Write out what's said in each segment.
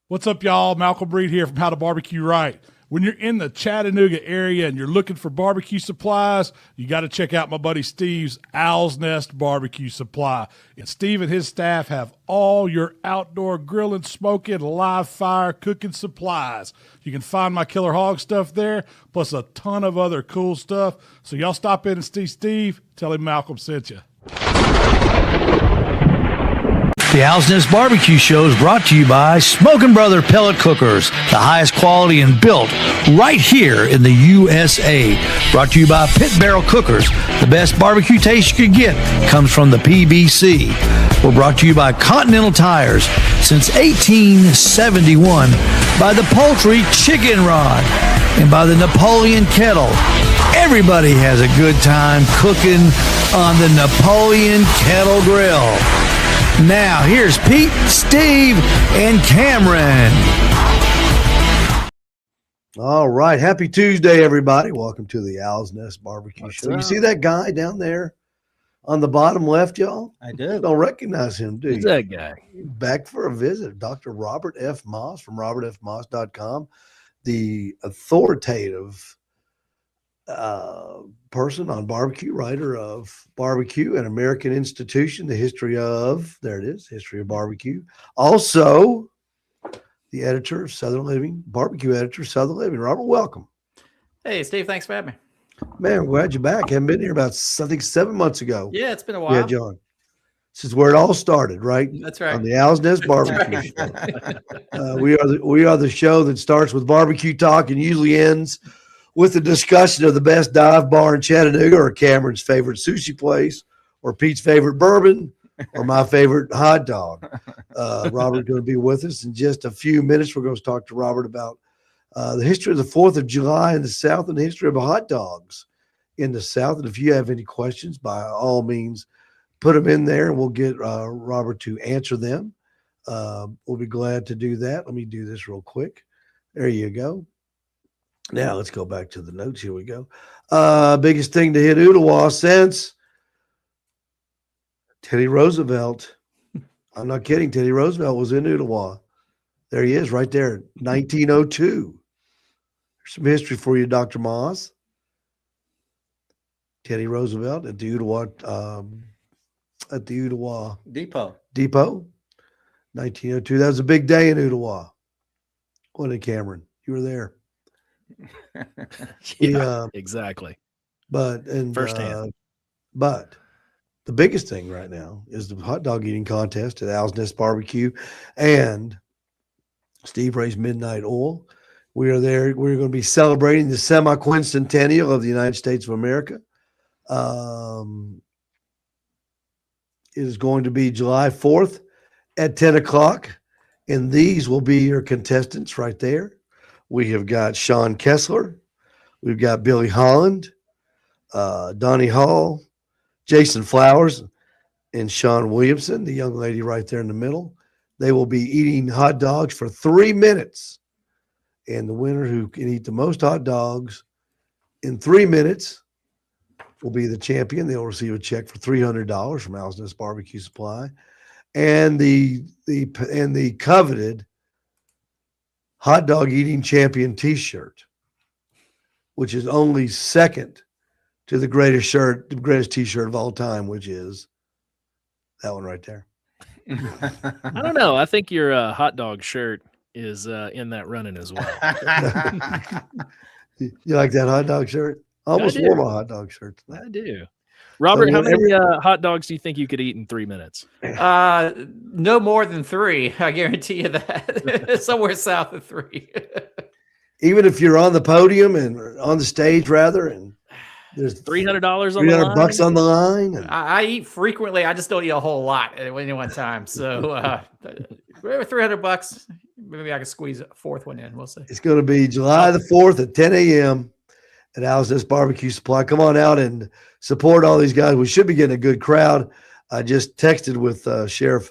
What's up, y'all? Malcolm Reed here from How to Barbecue Right. When you're in the Chattanooga area and you're looking for barbecue supplies, you got to check out my buddy Steve's Owl's Nest Barbecue Supply. And Steve and his staff have all your outdoor grilling, smoking, live fire cooking supplies. You can find my killer hog stuff there, plus a ton of other cool stuff. So y'all stop in and see Steve. Tell him Malcolm sent you. The Owl's Nest Barbecue Show is brought to you by Smokin' Brother Pellet Cookers, the highest quality and built right here in the USA. Brought to you by Pit Barrel Cookers. The best barbecue taste you can get comes from the PBC. We're brought to you by Continental Tires since 1871, by the Poultry Chicken Rod, and by the Napoleon Kettle. Everybody has a good time cooking on the Napoleon Kettle Grill. Now, here's Pete, Steve, and Cameron. All right. Happy Tuesday, everybody. Welcome to the Owl's Nest Barbecue Show. You see that guy down there on the bottom left, y'all? I do. Don't recognize him, do you? Who's that guy? Back for a visit. Dr. Robert F. Moss from robertfmoss.com, the authoritative person on barbecue, writer of Barbecue, an American Institution, the history of, there it is, history of barbecue. Also, the editor of Southern Living, barbecue editor of Southern Living. Robert, welcome. Hey, Steve, thanks for having me. Man, I'm glad you're back. Haven't been here about, I think, 7 months ago. Yeah, it's been a while. Yeah, John. This is where it all started, right? That's right. On the Owl's Nest Barbecue Show. We are the show that starts with barbecue talk and usually ends with a discussion of the best dive bar in Chattanooga, or Cameron's favorite sushi place, or Pete's favorite bourbon, or my favorite hot dog. Robert's going to be with us in just a few minutes. We're going to talk to Robert about the history of the 4th of July in the South and the history of hot dogs in the South. And if you have any questions, by all means, put them in there and we'll get Robert to answer them. We'll be glad to do that. Let me do this real quick. There you go. Now let's go back to the notes. Here we go. Biggest thing to hit Ooltewah since Teddy Roosevelt. I'm not kidding. Teddy Roosevelt was in Ooltewah. There he is right there, 1902. There's some history for you, Dr. Moss. Teddy Roosevelt at the Ooltewah, Depot, 1902. That was a big day in Ooltewah. Wasn't it, Cameron? You were there. Exactly. But firsthand. But the biggest thing right now is the hot dog eating contest at Owl's Nest Barbecue and Steve Ray's Midnight Oil. We are there. We're going to be celebrating the semi-quincentennial of the United States of America. It is going to be July 4th at 10 o'clock, and these will be your contestants right there. We have got Sean Kessler. We've got Billy Holland, Donnie Hall, Jason Flowers, and Sean Williamson, the young lady right there in the middle. They will be eating hot dogs for 3 minutes. And the winner who can eat the most hot dogs in 3 minutes will be the champion. They'll receive a check for $300 from Owl's Nest Barbecue Supply. And the coveted hot dog eating champion t-shirt, which is only second to the greatest t-shirt of all time, which is that one right there. I don't know. I think your hot dog shirt is in that running as well. You like that hot dog shirt? I almost wore my hot dog shirt tonight. I do. Robert, how many hot dogs do you think you could eat in 3 minutes? No more than 3. I guarantee you that. Somewhere south of 3. Even if you're on the podium and on the stage, rather, and there's $300 on the line. $300 on the line. I eat frequently. I just don't eat a whole lot at any one time. So $300, maybe I can squeeze a fourth one in. We'll see. It's going to be July the 4th at 10 a.m. at Owl's Nest Barbecue Supply. Come on out and support all these guys. We should be getting a good crowd. I just texted with Sheriff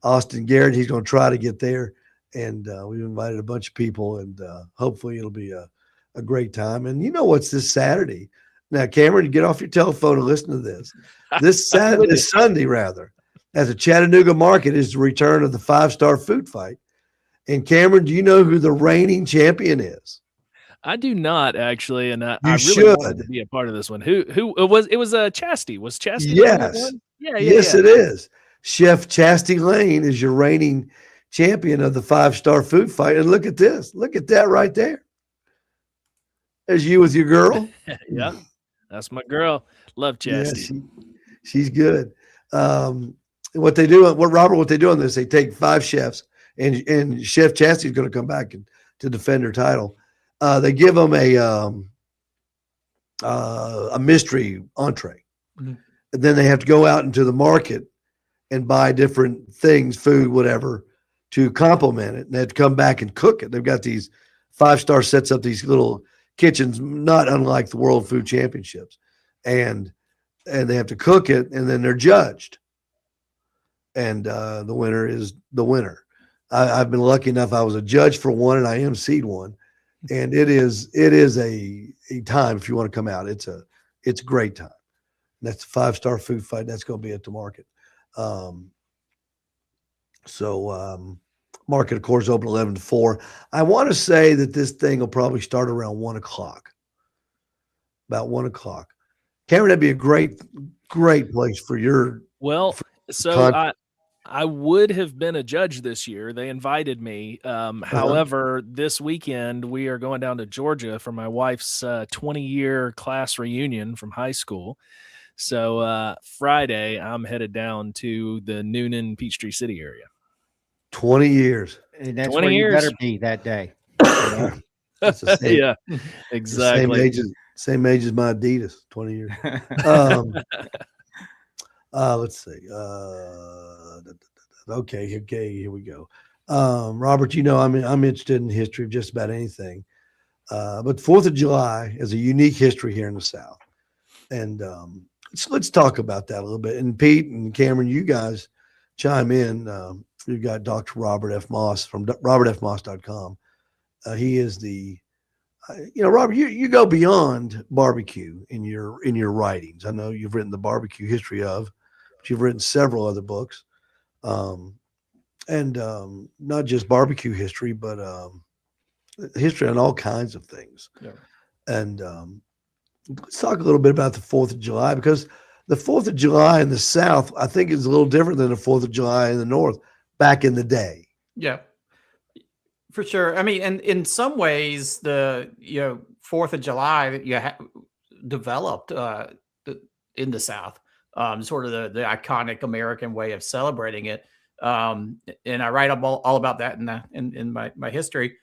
Austin Garrett. He's going to try to get there. And we've invited a bunch of people, and hopefully it'll be a great time. And you know what's this Saturday? Now, Cameron, get off your telephone and listen to this. This Sunday, at the Chattanooga Market is the return of the 5-Star Food Fight. And Cameron, do you know who the reigning champion is? I do not actually, and I You really wanted to should. be a part of this one. Who it was? It was Chastity. Was Chastity the one that Yes. won? Yeah, Yes, it is. Chef Chastity Lane is your reigning champion of the 5-star food fight. And look at this. Look at that right there. There's you with your girl. Yeah, that's my girl. Love Chastity. Yeah, she's good. What they do on this, they take 5 chefs, and Chef Chastity's going to come back to defend her title. They give them a mystery entree. Mm-hmm. And then they have to go out into the market and buy different things, food, whatever, to complement it. And they have to come back and cook it. They've got these 5-star sets up these little kitchens, not unlike the World Food Championships. And they have to cook it, and then they're judged. And the winner is the winner. I've been lucky enough. I was a judge for one, and I emceed one. And it is a time if you want to come out. It's a great time. That's a 5-star food fight. That's going to be at the market. Market, of course, open 11 to 4. I want to say that this thing will probably start around 1 o'clock. About 1 o'clock. Cameron, that'd be a great place for your. Well, so I would have been a judge this year. They invited me. However, this weekend we are going down to Georgia for my wife's 20-year class reunion from high school. So Friday, I'm headed down to the Noonan Peachtree City area. 20 years. And that's 20 where years. you better be that day. That's the same, Yeah, exactly. Same age as my Adidas, 20 years. Let's see. Okay, here we go. Robert, I'm interested in history of just about anything. But 4th of July is a unique history here in the South. And let's talk about that a little bit. And Pete and Cameron, you guys chime in. You've got Dr. Robert F. Moss from robertfmoss.com. He is the, Robert, you go beyond barbecue in your writings. I know you've written the barbecue history of, but you've written several other books. And not just barbecue history, but history on all kinds of things. Yeah. And let's talk a little bit about the 4th of July, because the 4th of July in the South, I think, is a little different than the 4th of July in the North back in the day. Yeah, for sure. I mean, and in some ways, the 4th of July that you developed in the South, sort of the iconic American way of celebrating it. And I write all about that in my history.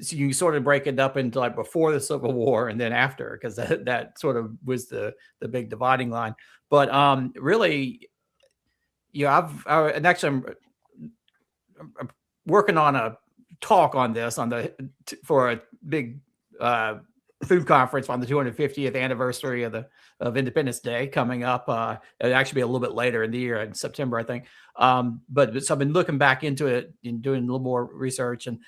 So you sort of break it up into like before the Civil War and then after, because that sort of was the big dividing line. But really, I'm working on a talk on this for a big food conference on the 250th anniversary of Independence Day coming up. It'll actually be a little bit later in the year, in September, I think. But so I've been looking back into it and doing a little more research, and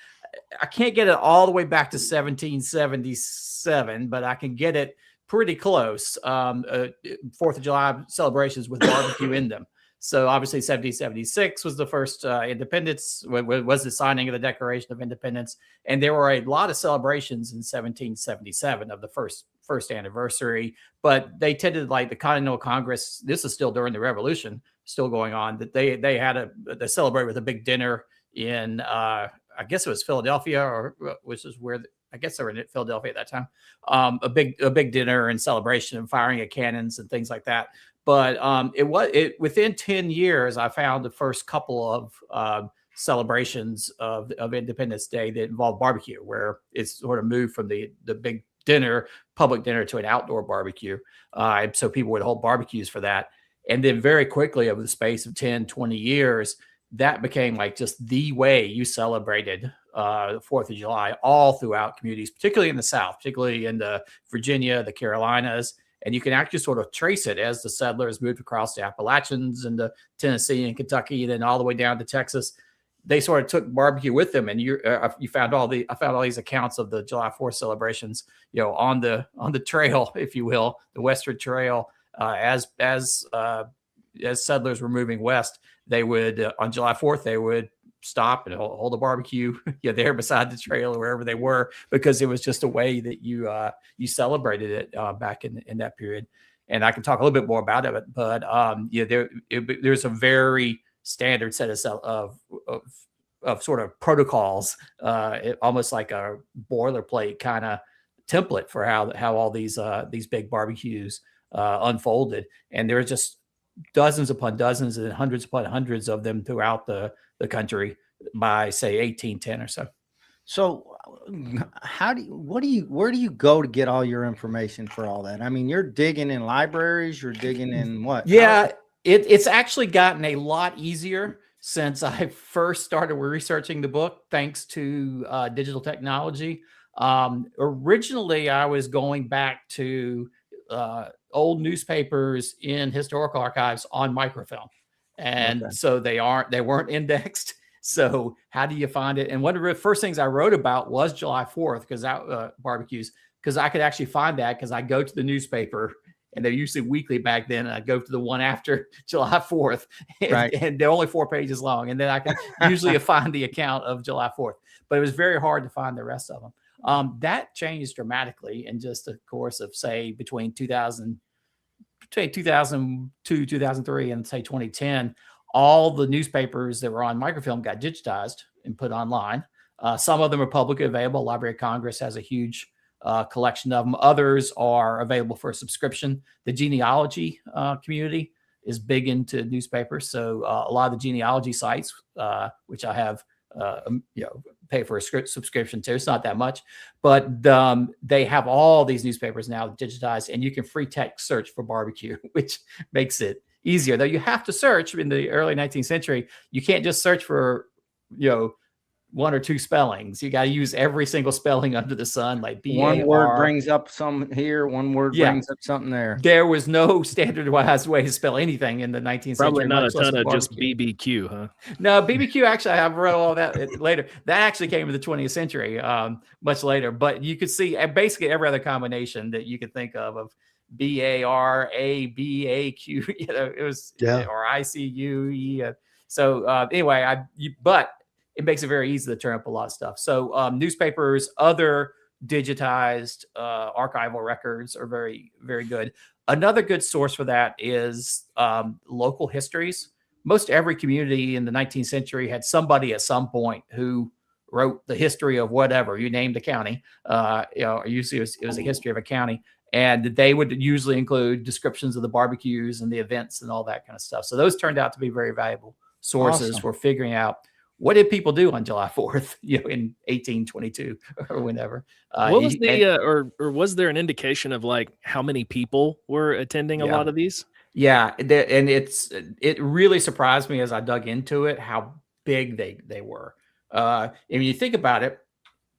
I can't get it all the way back to 1777, but I can get it pretty close. 4th of July celebrations with barbecue in them. So obviously 1776 was the first independence, was the signing of the Declaration of Independence. And there were a lot of celebrations in 1777 of the first anniversary, but they tended, like the Continental Congress, this is still during the Revolution, still going on, that they celebrated with a big dinner in, I guess it was Philadelphia, which is where I guess they were in Philadelphia at that time. A big dinner and celebration and firing of cannons and things like that. But within 10 years, I found the first couple of celebrations of Independence Day that involved barbecue, where it's sort of moved from the big dinner, public dinner, to an outdoor barbecue. So people would hold barbecues for that. And then very quickly, over the space of 10, 20 years, that became like just the way you celebrated the 4th of July all throughout communities, particularly in the South, particularly in the Virginia, the Carolinas. And you can actually sort of trace it as the settlers moved across the Appalachians and the Tennessee and Kentucky, and then all the way down to Texas. They sort of took barbecue with them, and I found all these accounts of the July 4th celebrations, on the trail, if you will, the Western Trail, as settlers were moving west. They would on July 4th they would stop and hold a barbecue there beside the trail or wherever they were, because it was just a way that you celebrated it back in that period. And I can talk a little bit more about it, but there's a very standard set of sort of protocols, almost like a boilerplate kind of template for how all these big barbecues unfolded. And there are just dozens upon dozens and hundreds upon hundreds of them throughout the country by, say, 1810 or so. So where do you go to get all your information for all that? I mean, you're digging in libraries, you're digging in what? Yeah, it's actually gotten a lot easier since I first started researching the book, thanks to digital technology. Originally, I was going back to old newspapers in historical archives on microfilm. And so they weren't indexed. So how do you find it? And one of the first things I wrote about was July 4th, because barbecues, because I could actually find that because I go to the newspaper, and they're usually weekly back then. And I'd go to the one after July 4th, and they're only 4 pages long. And then I can usually find the account of July 4th, but it was very hard to find the rest of them. That changed dramatically in just a course of, say, between 2002, 2003, and say 2010. All the newspapers that were on microfilm got digitized and put online. Some of them are publicly available. Library of Congress has a huge collection of them. Others are available for subscription. The genealogy community is big into newspapers. So a lot of the genealogy sites, which I have, pay for a subscription to, it's not that much, but they have all these newspapers now digitized, and you can free text search for barbecue, which makes it easier. Though you have to search in the early 19th century. You can't just search for, one or two spellings. You got to use every single spelling under the sun, like B-A-R. One word brings up some here, one word brings up something there. There was no standardized way to spell anything in the 19th Probably century. Not a ton of just BBQ, huh? No, BBQ, actually, I've read all that later. That actually came in the 20th century, much later. But you could see basically every other combination that you could think of B-A-R-A-B-A-Q, it was, or I-C-U-E. So anyway, but it makes it very easy to turn up a lot of stuff. So newspapers, other digitized archival records are very, very good. Another good source for that is local histories. Most every community in the 19th century had somebody at some point who wrote the history of whatever. You named the county. Usually it was a history of a county. And they would usually include descriptions of the barbecues and the events and all that kind of stuff. So those turned out to be very valuable sources for figuring out what did people do on July 4th, in 1822 or whenever. What was or was there an indication of like how many people were attending a lot of these? Yeah, and it really surprised me as I dug into it how big they were. And when you think about it,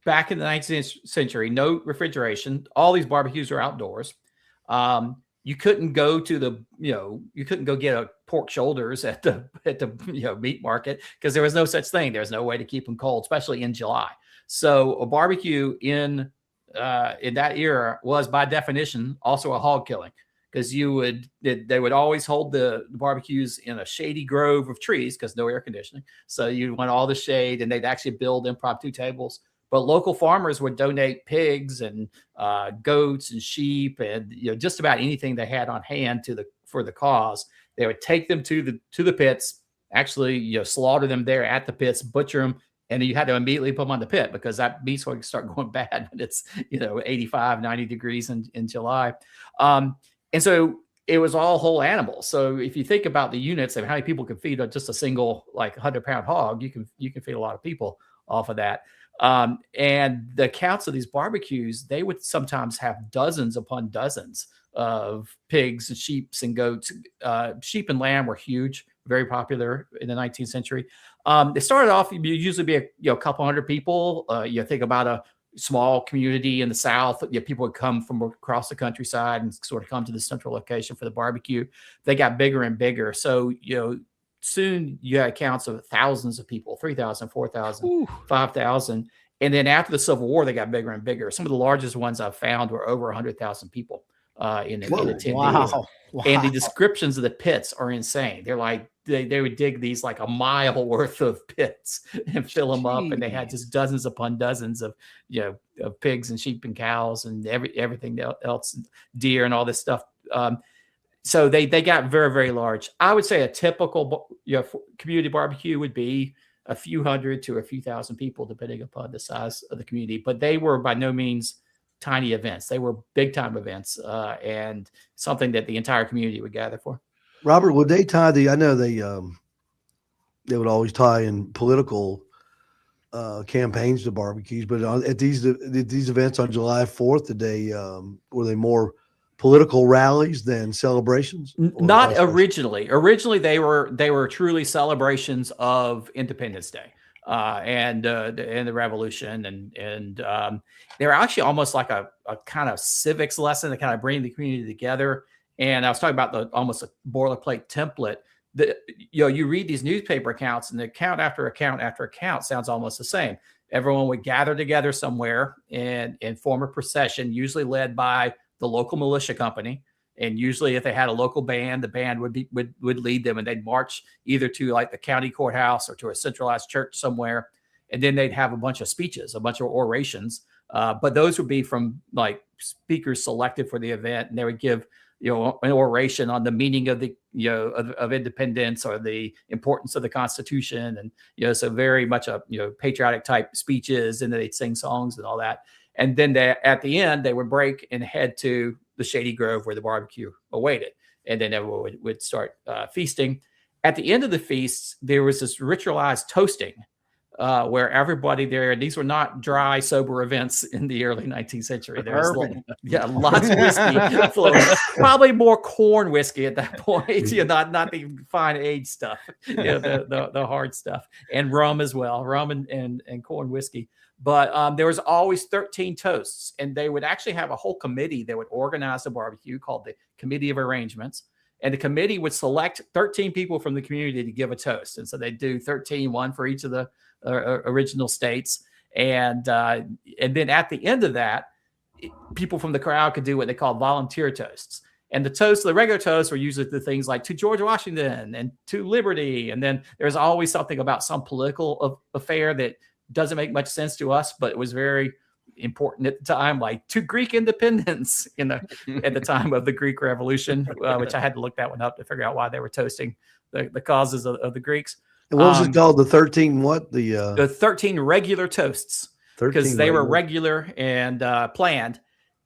back in the 19th century, no refrigeration. All these barbecues are outdoors. You couldn't go to you couldn't go get a pork shoulders at the meat market because there was no such thing. There's no way to keep them cold, especially in July. So a barbecue in that era was by definition also a hog killing, because they would always hold the barbecues in a shady grove of trees because no air conditioning. So you want all the shade, and they'd actually build impromptu tables. But local farmers would donate pigs and goats and sheep and just about anything they had on hand for the cause. They would take them to the pits, actually slaughter them there at the pits, butcher them, and you had to immediately put them on the pit because that meat's going to start going bad when it's 85, 90 degrees in July. And so it was all whole animals. So if you think about the units of how many people can feed just a single 100-pound hog, you can feed a lot of people off of that. And the counts of these barbecues, they would sometimes have dozens upon dozens of pigs and sheep and goats. Sheep and lamb were huge, very popular in the 19th century. They started off, you usually be a couple hundred people. You think about a small community in the South. People would come from across the countryside and sort of come to the central location for the barbecue. They got bigger and bigger. So, soon you had accounts of thousands of people, 3,000, 4,000, 5,000. And then after the Civil War, they got bigger and bigger. Some of the largest ones I've found were over 100,000 people in Whoa, attendees. Wow. And the descriptions of the pits are insane. They're like they would dig these like a mile worth of pits and fill them up, and they had just dozens upon dozens of of pigs and sheep and cows and everything else, deer and all this stuff. So they got very, very large. I would say a typical community barbecue would be a few hundred to a few thousand people, depending upon the size of the community. But they were by no means tiny events. They were big time events, and something that the entire community would gather for. Robert, would they tie I know they would always tie in political campaigns to barbecues, but at these events on July 4th, were they more political rallies than celebrations? Not originally. Originally, they were truly celebrations of Independence Day and the Revolution, and they were actually almost like a kind of civics lesson to kind of bring the community together. And I was talking about almost a boilerplate template. You read these newspaper accounts, and the account after account after account sounds almost the same. Everyone would gather together somewhere and form a procession, usually led by the local militia company. And usually if they had a local band, the band would lead them, and they'd march either to like the county courthouse or to a centralized church somewhere. And then they'd have a bunch of speeches, a bunch of orations. But those would be from like speakers selected for the event. And they would give, an oration on the meaning of the, of independence or the importance of the Constitution. And, so very much a, patriotic type speeches, and then they'd sing songs and all that. And then at the end, they would break and head to the Shady Grove where the barbecue awaited. And then everyone would start feasting. At the end of the feasts, there was this ritualized toasting where everybody there, and these were not dry, sober events in the early 19th century. There was lots of whiskey flowing, probably more corn whiskey at that point, not the fine aged stuff, the hard stuff, and rum as well, rum and corn whiskey. But there was always 13 toasts, and they would actually have a whole committee that would organize the barbecue called the Committee of Arrangements. And the committee would select 13 people from the community to give a toast. And so they'd do 13, one for each of the original states. And then at the end of that, people from the crowd could do what they call volunteer toasts. And the regular toasts were usually the things like to George Washington and to liberty. And then there's always something about some political affair that doesn't make much sense to us, but it was very important at the time, like to Greek independence at the time of the Greek Revolution, which I had to look that one up to figure out why they were toasting the causes of the Greeks. And what was it called? The 13 what? The 13 regular toasts, because they were regular and planned.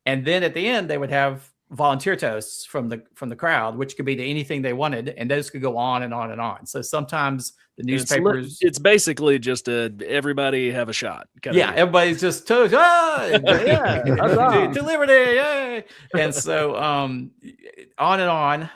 And then at the end, they would have volunteer toasts from the crowd, which could be to anything they wanted, and those could go on and on and on. So sometimes the newspapers, it's basically just everybody have a shot. Everybody's just toast, to liberty, yay! And so on and on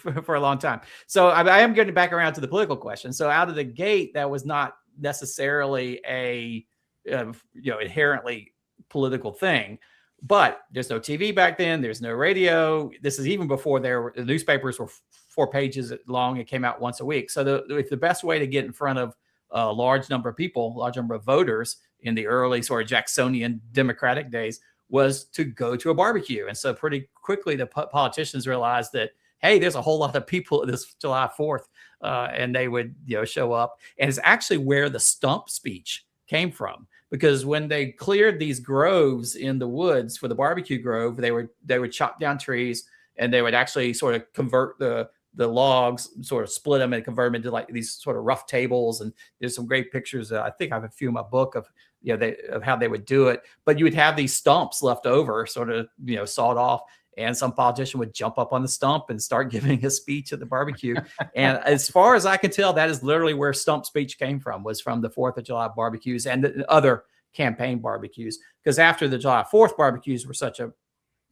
for a long time. So I am getting back around to the political question. So out of the gate, that was not necessarily a inherently political thing. But there's no TV back then. There's no radio. This is even before the newspapers were 4 pages long. It came out once a week. So the best way to get in front of a large number of people, large number of voters in the early sort of Jacksonian Democratic days was to go to a barbecue. And so pretty quickly, the politicians realized that, hey, there's a whole lot of people this July 4th, and they would show up. And it's actually where the stump speech came from. Because when they cleared these groves in the woods for the barbecue grove, they would chop down trees, and they would actually sort of convert the logs, sort of split them and convert them into like these sort of rough tables. And there's some great pictures. I think I have a few in my book of of how they would do it. But you would have these stumps left over, sort of sawed off. And some politician would jump up on the stump and start giving a speech at the barbecue. And as far as I can tell, that is literally where stump speech came from, was from the 4th of July barbecues and the other campaign barbecues. Because after the July 4th barbecues were such a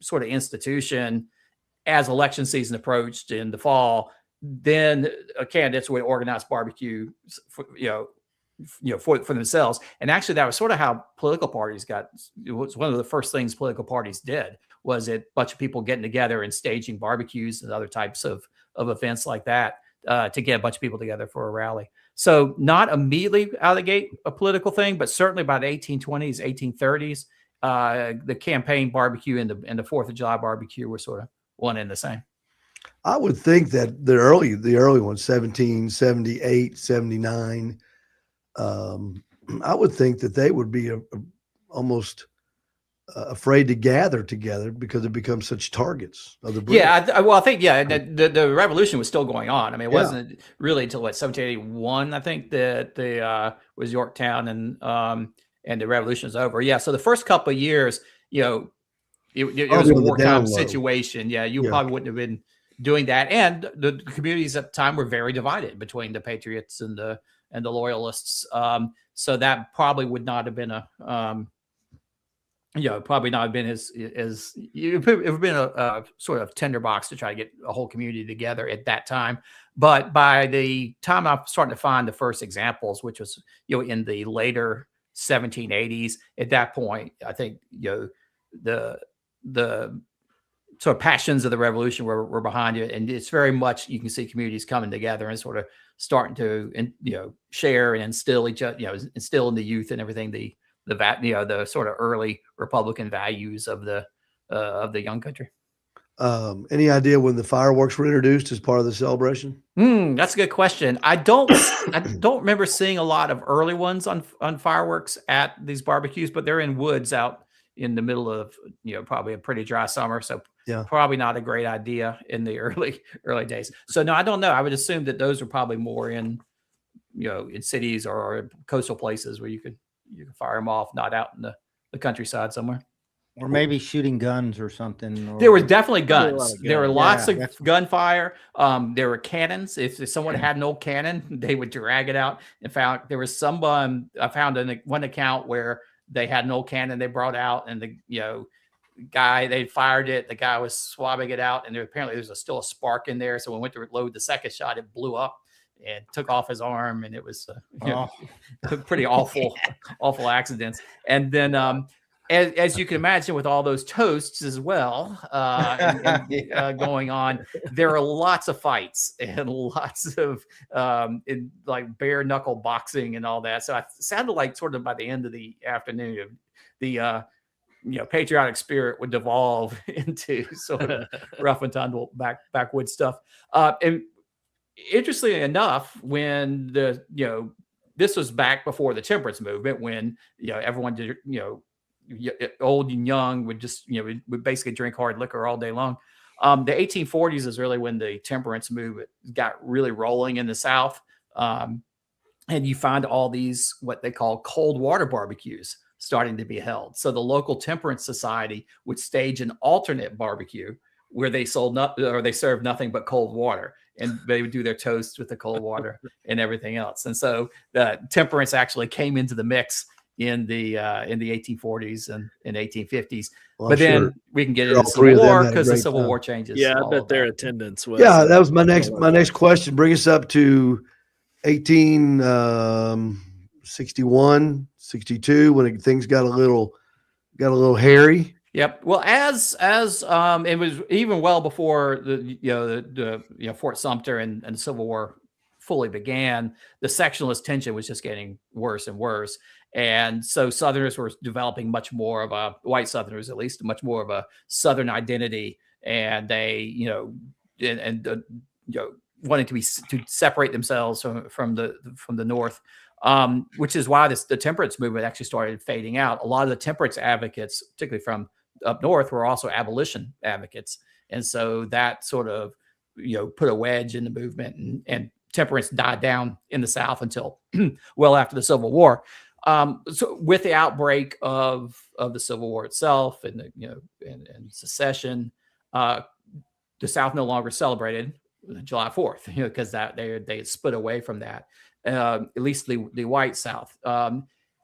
sort of institution, as election season approached in the fall, then candidates would organize barbecue for themselves. And actually, that was sort of how political parties it was one of the first things political parties did, was a bunch of people getting together and staging barbecues and other types of events like that to get a bunch of people together for a rally. So not immediately out of the gate a political thing, but certainly by the 1820s, 1830s, the campaign barbecue and the 4th of July barbecue were sort of one and the same. I would think that the early ones, 17, 78, 79, I would think that they would be almost afraid to gather together because it becomes such targets of the British. Yeah, I think the revolution was still going on. I mean, it wasn't really until 1781, I think, that the was Yorktown and the revolution was over. Yeah, so the first couple of years, it was a wartime situation. Yeah, you probably wouldn't have been doing that, and the communities at the time were very divided between the patriots and the loyalists. So that probably would not have been probably not have been as it would have been a sort of tinderbox to try to get a whole community together at that time. But by the time I'm starting to find the first examples, which was in the later 1780s, at that point, I think the sort of passions of the revolution were behind it, and it's very much you can see communities coming together and sort of starting to share and instill instill in the youth and everything the sort of early Republican values of the young country. Any idea when the fireworks were introduced as part of the celebration? That's a good question. I don't remember seeing a lot of early ones on fireworks at these barbecues, but they're in woods out in the middle of probably a pretty dry summer, so probably not a great idea in the early days. So no, I don't know. I would assume that those are probably more in in cities or coastal places where you can fire them off, not out in the countryside somewhere. Or maybe shooting guns or something. There were definitely guns. There were lots of gunfire. There were cannons. If someone had an old cannon, they would drag it out. In fact, there was someone I found in one account where they had an old cannon they brought out, and the guy, they fired it. The guy was swabbing it out, and apparently there's still a spark in there. So when we went to load the second shot, it blew up and took off his arm, and it was pretty awful accidents. And then as you can imagine, with all those toasts as well going on, there are lots of fights and lots of like bare knuckle boxing and all that. So it sounded like sort of by the end of the afternoon, the patriotic spirit would devolve into sort of rough and tumble backwoods stuff. And interestingly enough, when this was back before the temperance movement, when everyone did old and young would just would basically drink hard liquor all day long. The 1840s is really when the temperance movement got really rolling in the South, and you find all these what they call cold water barbecues starting to be held. So the local temperance society would stage an alternate barbecue where they served nothing but cold water, and they would do their toasts with the cold water and everything else. And so the temperance actually came into the mix in the 1840s and 1850s. Well, but then we can get into the Civil War because the Civil War changes. Yeah, I bet their attendance was. Yeah, that was my next question. Bring us up to 1861, 62 when things got a little hairy. Yep. Well, as it was even well before the Fort Sumter and the Civil War fully began, the sectionalist tension was just getting worse and worse. And so Southerners were developing much more of white Southerners, at least, much more of a Southern identity. And they, wanted to separate themselves from the North, which is why the temperance movement actually started fading out. A lot of the temperance advocates, particularly from up north, were also abolition advocates. And so that sort of, put a wedge in the movement, and temperance died down in the South until well after the Civil War. So with the outbreak of the Civil War itself and and secession, the South no longer celebrated July 4th, because they had split away from that, at least the white South.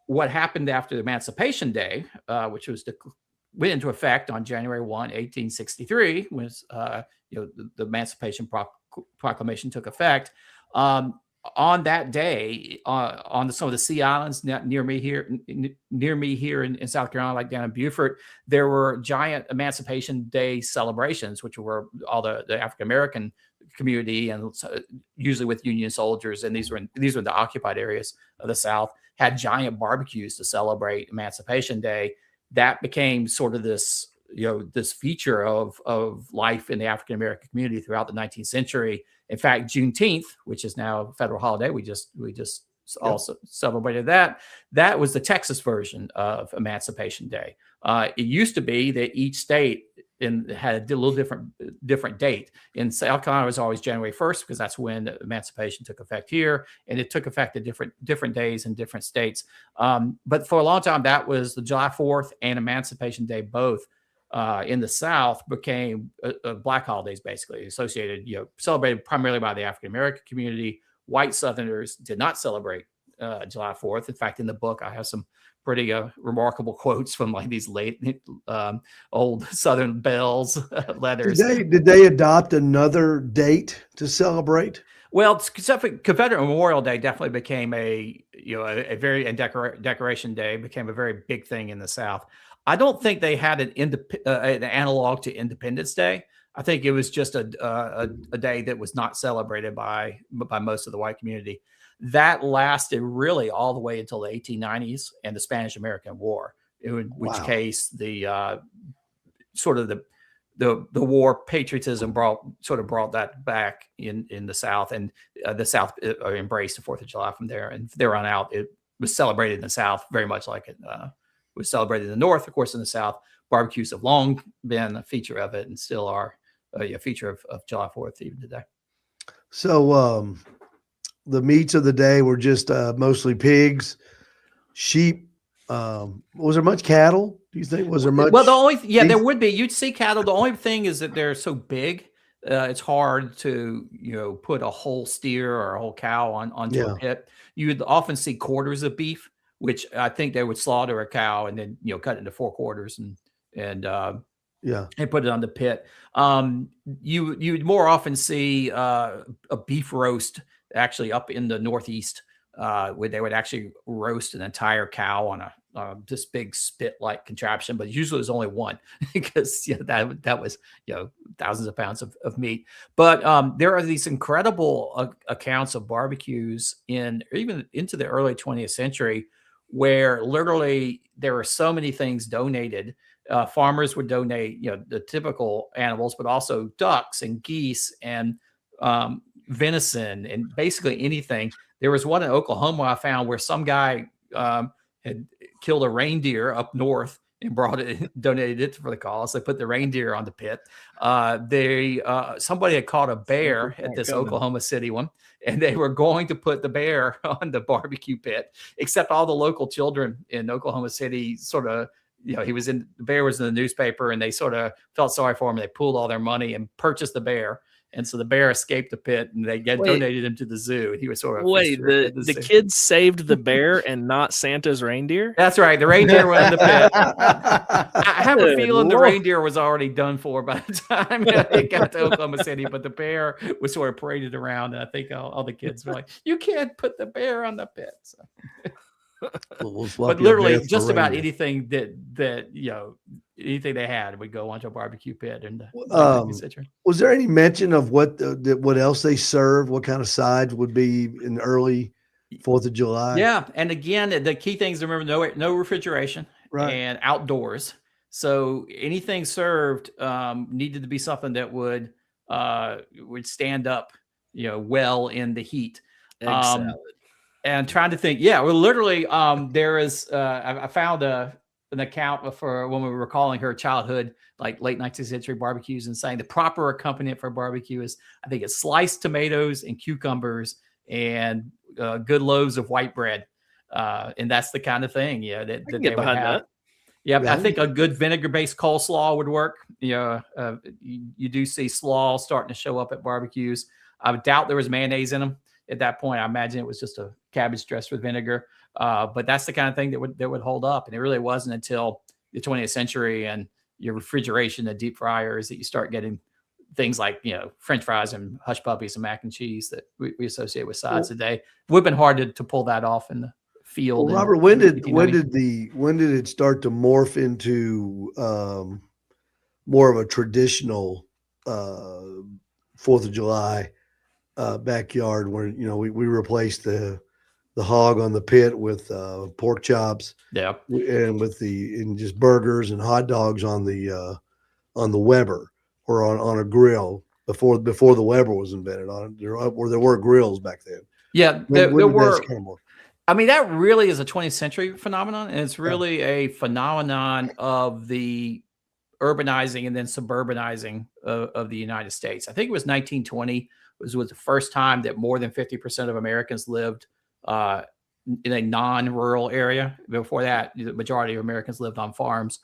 What happened after Emancipation Day, which went into effect on January 1, 1863, was the Emancipation Proclamation took effect. On that day, on some of the Sea Islands near me here in South Carolina, like down in Beaufort, there were giant Emancipation Day celebrations, which were all the African American community, and usually with Union soldiers, and these were in the occupied areas of the South, had giant barbecues to celebrate Emancipation Day. that became sort of this, this feature of life in the African American community throughout the 19th century. In fact, Juneteenth, which is now a federal holiday, we just also celebrated that. That was the Texas version of Emancipation Day. It used to be that each state had a little different date. In South Carolina, it was always January 1st because that's when emancipation took effect here, and it took effect at different days in different states. But for a long time, that was the July 4th and Emancipation Day both. In the South became Black holidays, basically associated, celebrated primarily by the African American community. White Southerners did not celebrate July 4th. In fact, in the book, I have some pretty remarkable quotes from like these late old Southern belles letters. Did they adopt another date to celebrate? Well, Confederate Memorial Day definitely became and Decoration Day became a very big thing in the South. I don't think they had an analog to Independence Day. I think it was just a day that was not celebrated by most of the white community. That lasted really all the way until the 1890s and the Spanish-American War, in which case the war patriotism brought that back in the South, and the South embraced the 4th of July from there. And from there on out, it was celebrated in the South very much like it was celebrated in the North. Of course, in the South, barbecues have long been a feature of it and still are a feature of July 4th even today. So the meats of the day were just mostly pigs, sheep. Was there much cattle? Do you think? Was there much? Well, there would be. You'd see cattle. The only thing is that they're so big. It's hard to put a whole steer or a whole cow onto a pit. You would often see quarters of beef, which I think they would slaughter a cow and then cut it into 4 quarters and put it on the pit. You'd more often see a beef roast actually up in the Northeast, where they would actually roast an entire cow on this big spit-like contraption, but usually there's only one because that was thousands of pounds of meat. But there are these incredible accounts of barbecues even into the early 20th century, where literally there were so many things donated. Farmers would donate, the typical animals, but also ducks and geese and venison and basically anything. There was one in Oklahoma I found where some guy had killed a reindeer up north and donated it for the cause. They put the reindeer on the pit. Somebody had caught a bear at this Oklahoma City one, and they were going to put the bear on the barbecue pit, except all the local children in Oklahoma City the bear was in the newspaper, and they sort of felt sorry for him. They pooled all their money and purchased the bear. And so the bear escaped the pit, and they donated him to the zoo. And he was sort of the kids saved the bear and not Santa's reindeer. That's right. The reindeer went in the pit. I have a feeling the reindeer was already done for by the time it got to Oklahoma City, but the bear was sort of paraded around, and I think all the kids were like, "You can't put the bear on the pit." So. But literally, just about anything that anything they had would go onto a barbecue pit. And was there any mention of what else they served? What kind of sides would be in early 4th of July? Yeah, and again, the key things to remember: no refrigeration, and outdoors. So anything served needed to be something that would stand up, well in the heat. And trying to think, literally, there is. I found an account for a woman recalling her childhood, like late 19th century barbecues, and saying the proper accompaniment for a barbecue is, I think it's sliced tomatoes and cucumbers and good loaves of white bread, and that's the kind of thing, that they would have. That. Yeah, I think a good vinegar-based coleslaw would work. You do see slaw starting to show up at barbecues. I doubt there was mayonnaise in them. At that point, I imagine it was just a cabbage dressed with vinegar. But that's the kind of thing that would hold up. And it really wasn't until the 20th century and your refrigeration and deep fryers that you start getting things like, French fries and hush puppies and mac and cheese that we associate with sides today. It would have been hard to pull that off in the field. Well, Robert, when did it start to morph into more of a traditional 4th of July backyard where we replaced the hog on the pit with pork chops. Yeah. And and just burgers and hot dogs on the Weber or on a grill before the Weber was invented. There were grills back then. Yeah, When there did that were. come more? I mean, that really is a 20th century phenomenon, and it's really a phenomenon of the urbanizing and then suburbanizing of the United States. I think it was 1920 was the first time that more than 50% of Americans lived in a non-rural area. Before that, the majority of Americans lived on farms.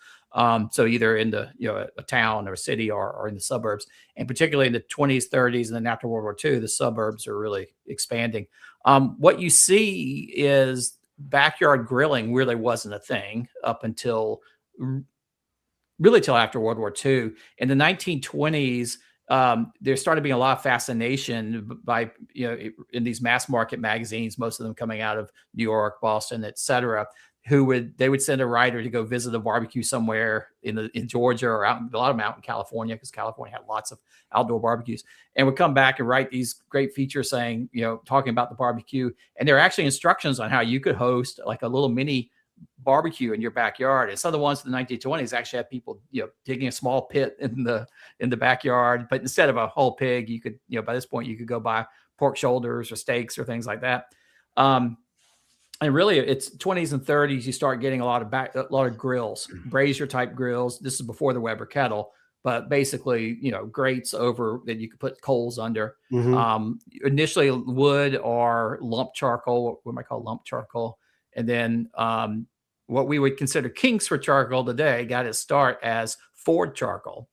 So either in the a town or a city or in the suburbs, and particularly in the 20s, 30s, and then after World War II, the suburbs are really expanding. What you see is backyard grilling really wasn't a thing up until really till after World War II. In the 1920s, there started being a lot of fascination by, in these mass market magazines, most of them coming out of New York, Boston, et cetera, they would send a writer to go visit a barbecue somewhere in Georgia or a lot of them out in California, because California had lots of outdoor barbecues, and would come back and write these great features saying, talking about the barbecue. And there are actually instructions on how you could host like a little mini barbecue in your backyard. And some of the ones in the 1920s actually had people, digging a small pit in the backyard, but instead of a whole pig, you could, by this point you could go buy pork shoulders or steaks or things like that. And really it's 20s and 30s, you start getting a lot of grills, brazier type grills. This is before the Weber kettle, but basically, grates over that you could put coals under. Mm-hmm. Initially wood or lump charcoal, what we might call lump charcoal. And then what we would consider Kingsford charcoal today got its start as Ford charcoal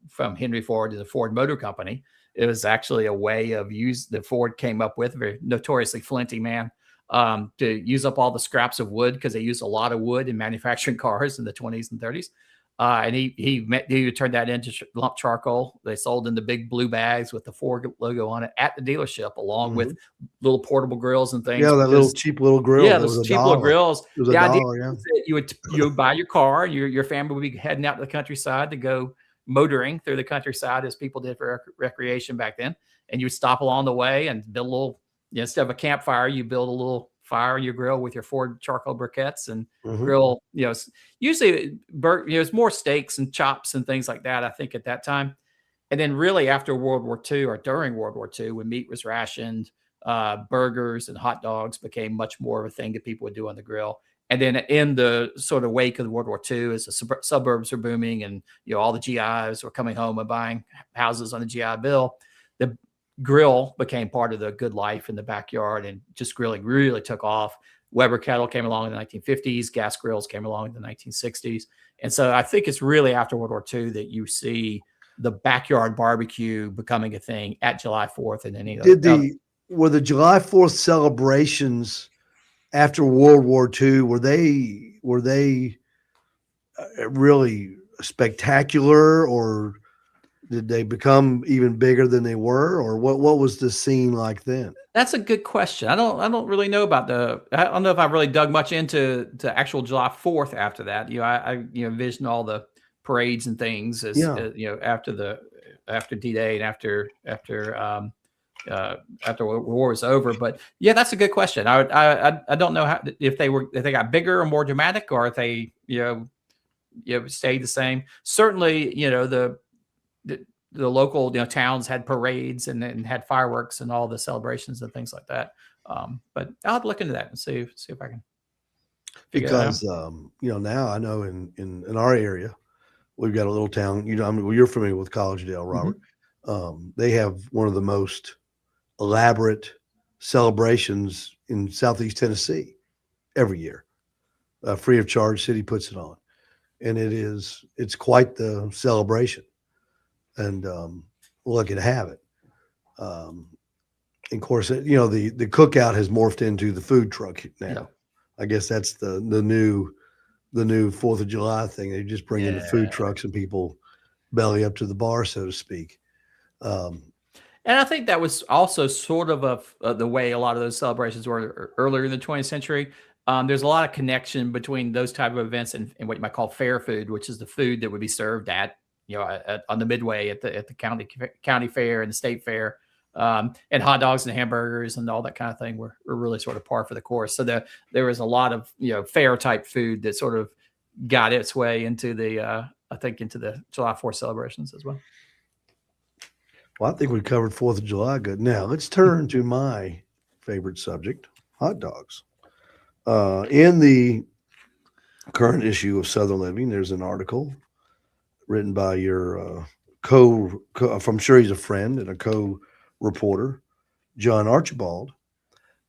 from Henry Ford to the Ford Motor Company. It was actually a way of that Ford came up with, a very notoriously flinty man, to use up all the scraps of wood, because they used a lot of wood in manufacturing cars in the 20s and 30s. And he would turn that into lump charcoal. They sold in the big blue bags with the Ford logo on it at the dealership, along with little portable grills and things. Yeah, that cheap little grill. Yeah, those cheap little grills. It was the idea $1, yeah. was that you would buy your car, and your family would be heading out to the countryside to go motoring through the countryside, as people did for recreation back then. And you would stop along the way and build a little, instead of a campfire, you build a little fire in your grill with your Ford charcoal briquettes and grill, usually it's more steaks and chops and things like that, I think, at that time. And then really after World War II or during World War II, when meat was rationed, burgers and hot dogs became much more of a thing that people would do on the grill. And then in the sort of wake of World War II, as the suburbs were booming and, all the GIs were coming home and buying houses on the GI Bill, the grill became part of the good life in the backyard, and just grilling really took off. Weber kettle came along in the 1950s. Gas grills came along in the 1960s. And so I think it's really after World War II that you see the backyard barbecue becoming a thing at July 4th. And then were the July 4th celebrations after World War II, were they really spectacular, or did they become even bigger than they were, or what was the scene like then? That's a good question. I don't really know about I don't know if I've really dug much into actual July 4th after that. I envision all the parades and things as after D-Day and after the war was over. But yeah, that's a good question. I don't know if they got bigger or more dramatic, or if they stayed the same. Certainly, the local towns had parades and had fireworks and all the celebrations and things like that. But I'll have to look into that and see if I can figure because that out. Now I know in our area we've got a little town. You're familiar with Collegedale, Robert. They have one of the most elaborate celebrations in Southeast Tennessee every year, free of charge. City puts it on, and it's quite the celebration. And we're lucky to have it. Of course, the cookout has morphed into the food truck now. Yeah. I guess that's the new 4th of July thing. They just bring in the food trucks and people belly up to the bar, so to speak. And I think that was also sort of the way a lot of those celebrations were earlier in the 20th century. There's a lot of connection between those type of events and what you might call fair food, which is the food that would be served at on the midway at the county fair and the state fair, And hot dogs and hamburgers and all that kind of thing were really sort of par for the course. So there was a lot of, fair type food that sort of got its way into into the July 4th celebrations as well. Well, I think we covered 4th of July good. Now let's turn to my favorite subject, hot dogs. In the current issue of Southern Living, there's an article written by your I'm sure he's a friend and a co-reporter, John Archibald.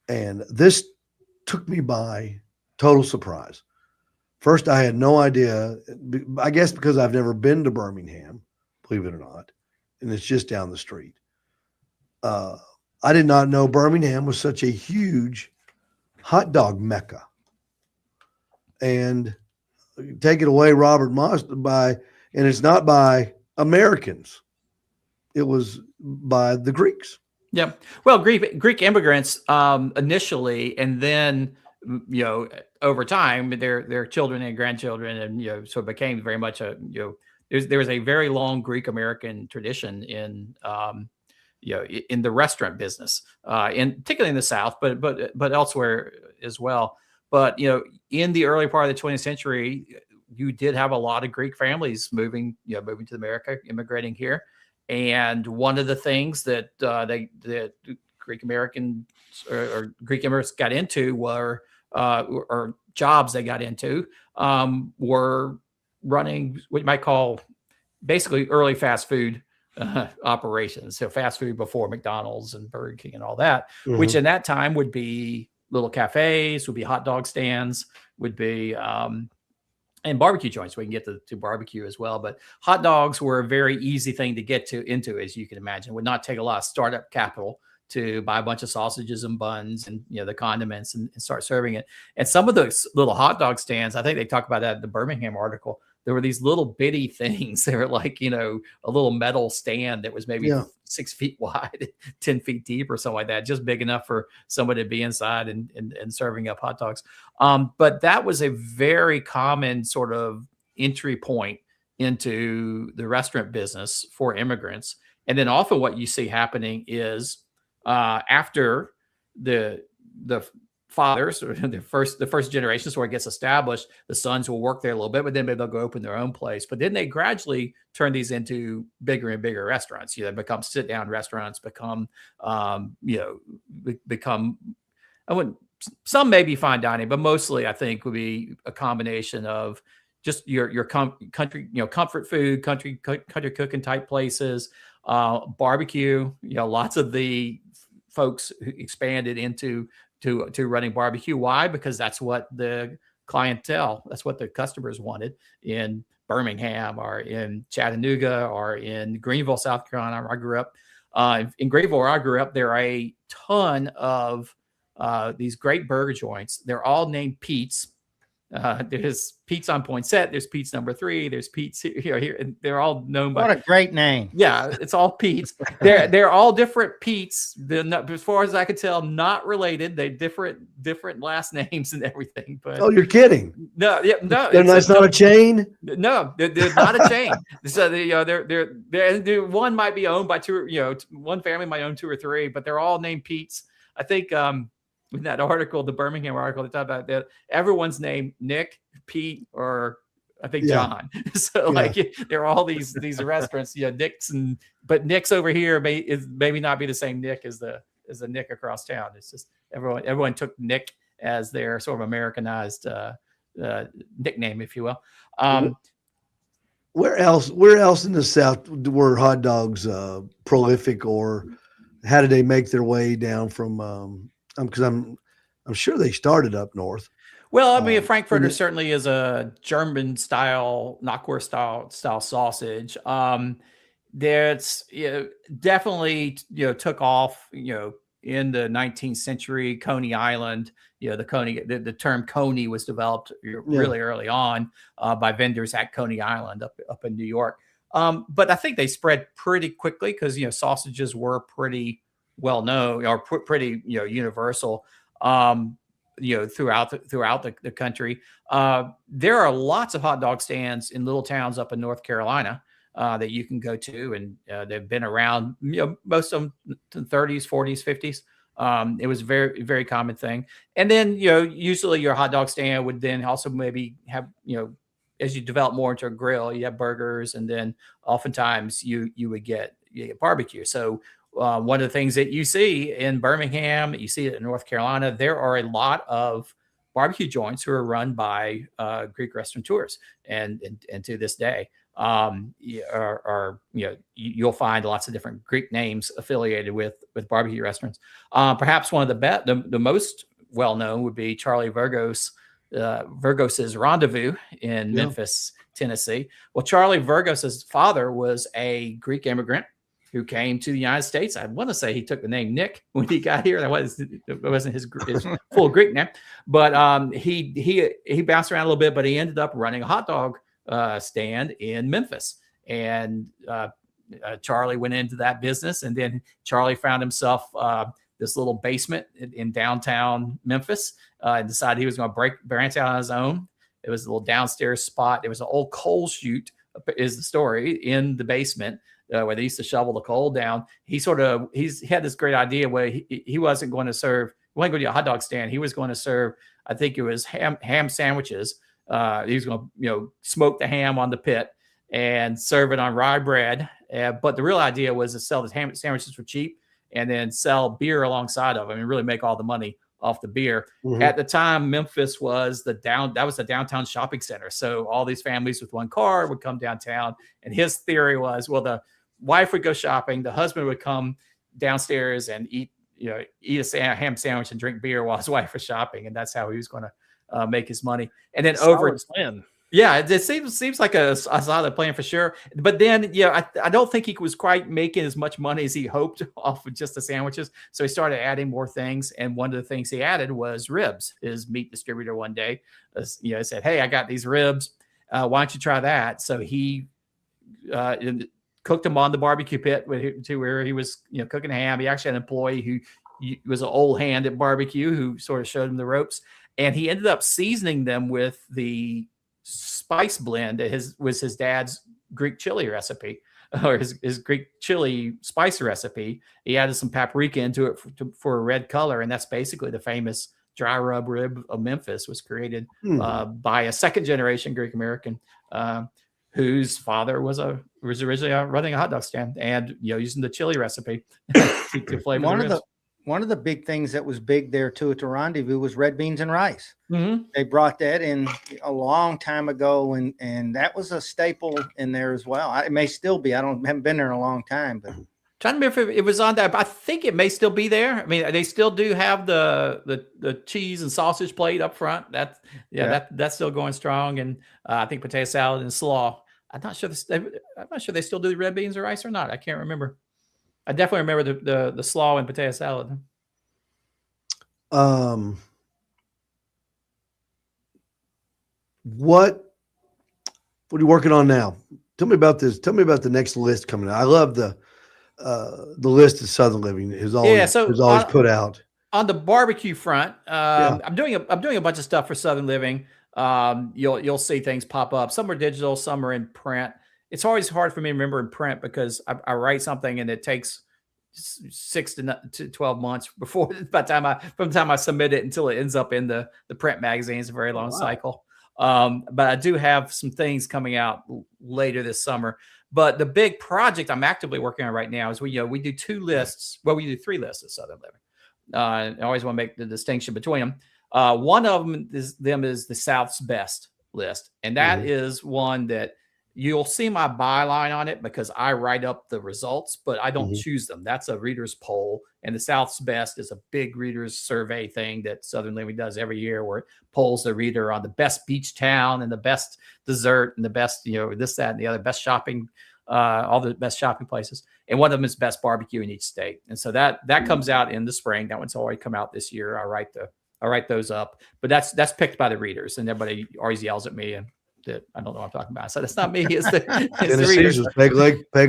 And this took me by total surprise. First, I had no idea, I guess because I've never been to Birmingham, believe it or not, and it's just down the street. I did not know Birmingham was such a huge hot dog mecca. And take it away, Robert Moss, and it's not by Americans. It was by the Greeks. Yeah. Well, Greek immigrants initially, and then, over time, their children and grandchildren, and, so it became very much there was a very long Greek American tradition in the restaurant business, particularly in the South, but elsewhere as well. But, in the early part of the 20th century, you did have a lot of Greek families moving to America, immigrating here. And one of the things that that Greek Americans or Greek immigrants got into or jobs they got into were running what you might call basically early fast food operations. So fast food before McDonald's and Burger King and all that, which in that time would be little cafes, would be hot dog stands, would be and barbecue joints. We can get to barbecue as well, but hot dogs were a very easy thing to get into, as you can imagine. It would not take a lot of startup capital to buy a bunch of sausages and buns and the condiments and start serving it. And some of those little hot dog stands, I think they talk about that in the Birmingham article. There were these little bitty things. They were like, a little metal stand that was maybe 6 feet wide, 10 feet deep or something like that, just big enough for somebody to be inside and serving up hot dogs. But that was a very common sort of entry point into the restaurant business for immigrants. And then often what you see happening is after the fathers or the first generation where it gets established, the sons will work there a little bit, but then maybe they'll go open their own place. But then they gradually turn these into bigger and bigger restaurants. They become sit down restaurants, become some may be fine dining, but mostly I think would be a combination of just your country, comfort food, country cooking type places, barbecue. Lots of the folks who expanded into running barbecue. Why? Because that's what the clientele, that's what the customers wanted in Birmingham or in Chattanooga or in Greenville, South Carolina, where I grew up. In Greenville, where I grew up, there are a ton of these great burger joints. They're all named Pete's. There's Pete's on Poinsett. There's Pete's number 3. There's Pete's here, and they're all known by. What a great name! Yeah, it's all Pete's. They're all different Pete's. They're not, as far as I could tell, not related. They different last names and everything. But you're kidding? No, yeah, no. It's not a chain. No, they're not a chain. So they're one might be owned by two. One family might own 2 or 3, but they're all named Pete's. I think. In that article, the Birmingham article, they talk about that everyone's named Nick, Pete, or I think John. So there are all these restaurants, Nick's, but Nick's over here maybe not be the same Nick as the Nick across town. It's just everyone took Nick as their sort of Americanized nickname, if you will. Where else in the South were hot dogs prolific, or how did they make their way down from? Because I'm sure they started up north. Well, I mean, Frankfurter certainly is a German style, Knockwurst style sausage. That's definitely took off in the 19th century. Coney Island, the term Coney was developed really early on by vendors at Coney Island up in New York. But I think they spread pretty quickly because sausages were pretty well known or pretty universal throughout the country. There are lots of hot dog stands in little towns up in North Carolina that you can go to, and they've been around, most of them in the 30s, 40s, 50s. It was a very, very common thing. And then, usually your hot dog stand would then also maybe have, as you develop more into a grill, you have burgers, and then oftentimes you would get barbecue. So one of the things that you see in Birmingham, you see it in North Carolina, there are a lot of barbecue joints who are run by Greek restaurateurs, and to this day, you'll find lots of different Greek names affiliated with barbecue restaurants. Perhaps one of the most well known would be Charlie Vergos's Rendezvous in Memphis, Tennessee. Well, Charlie Vergos's father was a Greek immigrant who came to the United States. I want to say he took the name Nick when he got here. That wasn't his full Greek name, but he bounced around a little bit. But he ended up running a hot dog stand in Memphis, and Charlie went into that business, and then Charlie found himself this little basement in downtown Memphis, and decided he was going to branch out on his own. It was a little downstairs spot. There was an old coal chute, is the story, in the basement where they used to shovel the coal down. He had this great idea where he wasn't going to serve, he wasn't going to do a hot dog stand. He was going to serve, I think it was ham sandwiches. He was going to, smoke the ham on the pit and serve it on rye bread. But the real idea was to sell the ham sandwiches for cheap, and then sell beer alongside of them, and really make all the money off the beer. Mm-hmm. At the time, Memphis was the downtown shopping center. So all these families with one car would come downtown. And his theory was, well, the wife would go shopping, the husband would come downstairs and eat a ham sandwich and drink beer while his wife was shopping. And that's how he was going to make his money. And then it seems like a solid plan for sure. But then, I don't think he was quite making as much money as he hoped off of just the sandwiches. So he started adding more things. And one of the things he added was ribs. His meat distributor one day, said, "Hey, I got these ribs. Why don't you try that?" So he cooked them on the barbecue pit to where he was, cooking ham. He actually had an employee who was an old hand at barbecue who sort of showed him the ropes. And he ended up seasoning them with the spice blend that was his dad's Greek chili recipe, or his Greek chili spice recipe. He added some paprika into it for a red color. And that's basically the famous dry rub rib of Memphis, was created by a second generation Greek American whose father was originally running a hot dog stand and using the chili recipe to flavor the ribs. One of the big things that was big there too at the Rendezvous was red beans and rice. Mm-hmm. They brought that in a long time ago, and that was a staple in there as well. It may still be. Haven't been there in a long time, but trying to remember if it was on that. I think it may still be there. I mean, they still do have the cheese and sausage plate up front. That's still going strong, and I think potato salad and slaw. I'm not sure they still do the red beans or rice or not. I can't remember. I definitely remember the slaw and potato salad. What are you working on now? Tell me about this. Tell me about the next list coming out. I love the list of Southern Living is always put out. On the barbecue front, I'm doing a bunch of stuff for Southern Living. You'll see things pop up. Some are digital, some are in print. It's always hard for me to remember in print because I write something and it takes 6 to 12 months from the time I submit it until it ends up in the print magazine. It's a very long cycle. But I do have some things coming out later this summer. But the big project I'm actively working on right now is we do 2 lists. Well, we do 3 lists of Southern Living. I always want to make the distinction between them. One of them is the South's Best list. And that is one that you'll see my byline on it because I write up the results, but I don't choose them. That's a reader's poll. And the South's Best is a big reader's survey thing that Southern Living does every year, where it polls the reader on the best beach town and the best dessert and the best, this, that, and the other, best shopping, all the best shopping places. And one of them is best barbecue in each state. And so that comes out in the spring. That one's already come out this year. I write those up, but that's picked by the readers, and everybody always yells at me and that I don't know what I'm talking about. So that's not me. It's the readers. Peg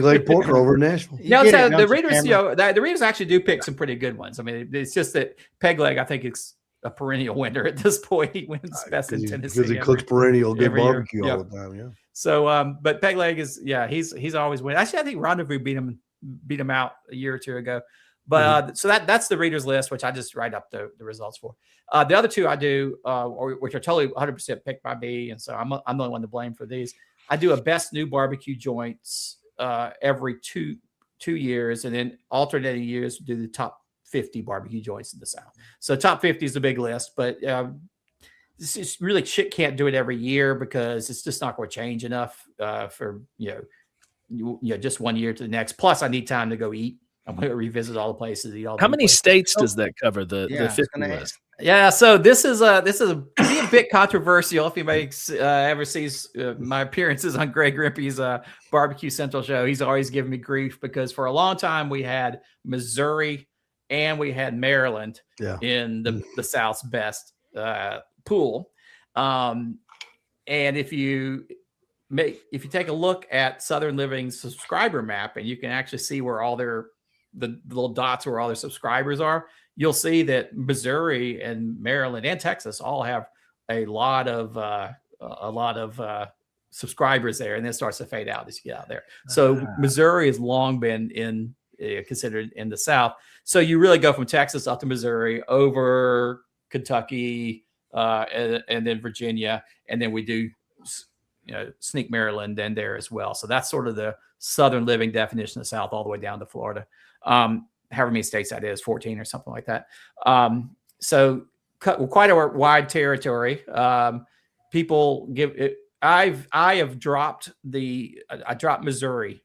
leg porker over in Nashville. The readers, the readers actually do pick some pretty good ones. I mean, it's just that peg leg, I think it's a perennial winner at this point. He wins best in Tennessee because he cooks perennial good barbecue all the time. Yeah. So, but Peg Leg is, he's always winning. Actually, I think Rendezvous beat him out a year or two ago. But so that's the readers list, which I just write up the results for. The other two I do, which are totally 100% picked by me, and so I'm the only one to blame for these. I do a best new barbecue joints every two years, and then alternating years do the top 50 barbecue joints in the South. So top 50 is the big list, but this is really can't do it every year because it's just not going to change enough for just 1 year to the next. Plus, I need time to go eat. I'm going to revisit all the places. Eat all. How many states does that cover? The 50 list. Yeah, so this is a bit controversial. If anybody ever sees my appearances on Greg Rippey's Barbecue Central show, he's always giving me grief because for a long time we had Missouri and we had Maryland in the South's best pool. And if you take a look at Southern Living's subscriber map, and you can actually see where all the little dots where all their subscribers are, you'll see that Missouri and Maryland and Texas all have a lot of subscribers there, and then it starts to fade out as you get out there. So Missouri has long been considered in the South. So you really go from Texas up to Missouri, over Kentucky, and then Virginia, and then we do sneak Maryland in there as well. So that's sort of the Southern Living definition of the South, all the way down to Florida. However many states that is, 14 or something like that. So quite a wide territory. People give it. I dropped Missouri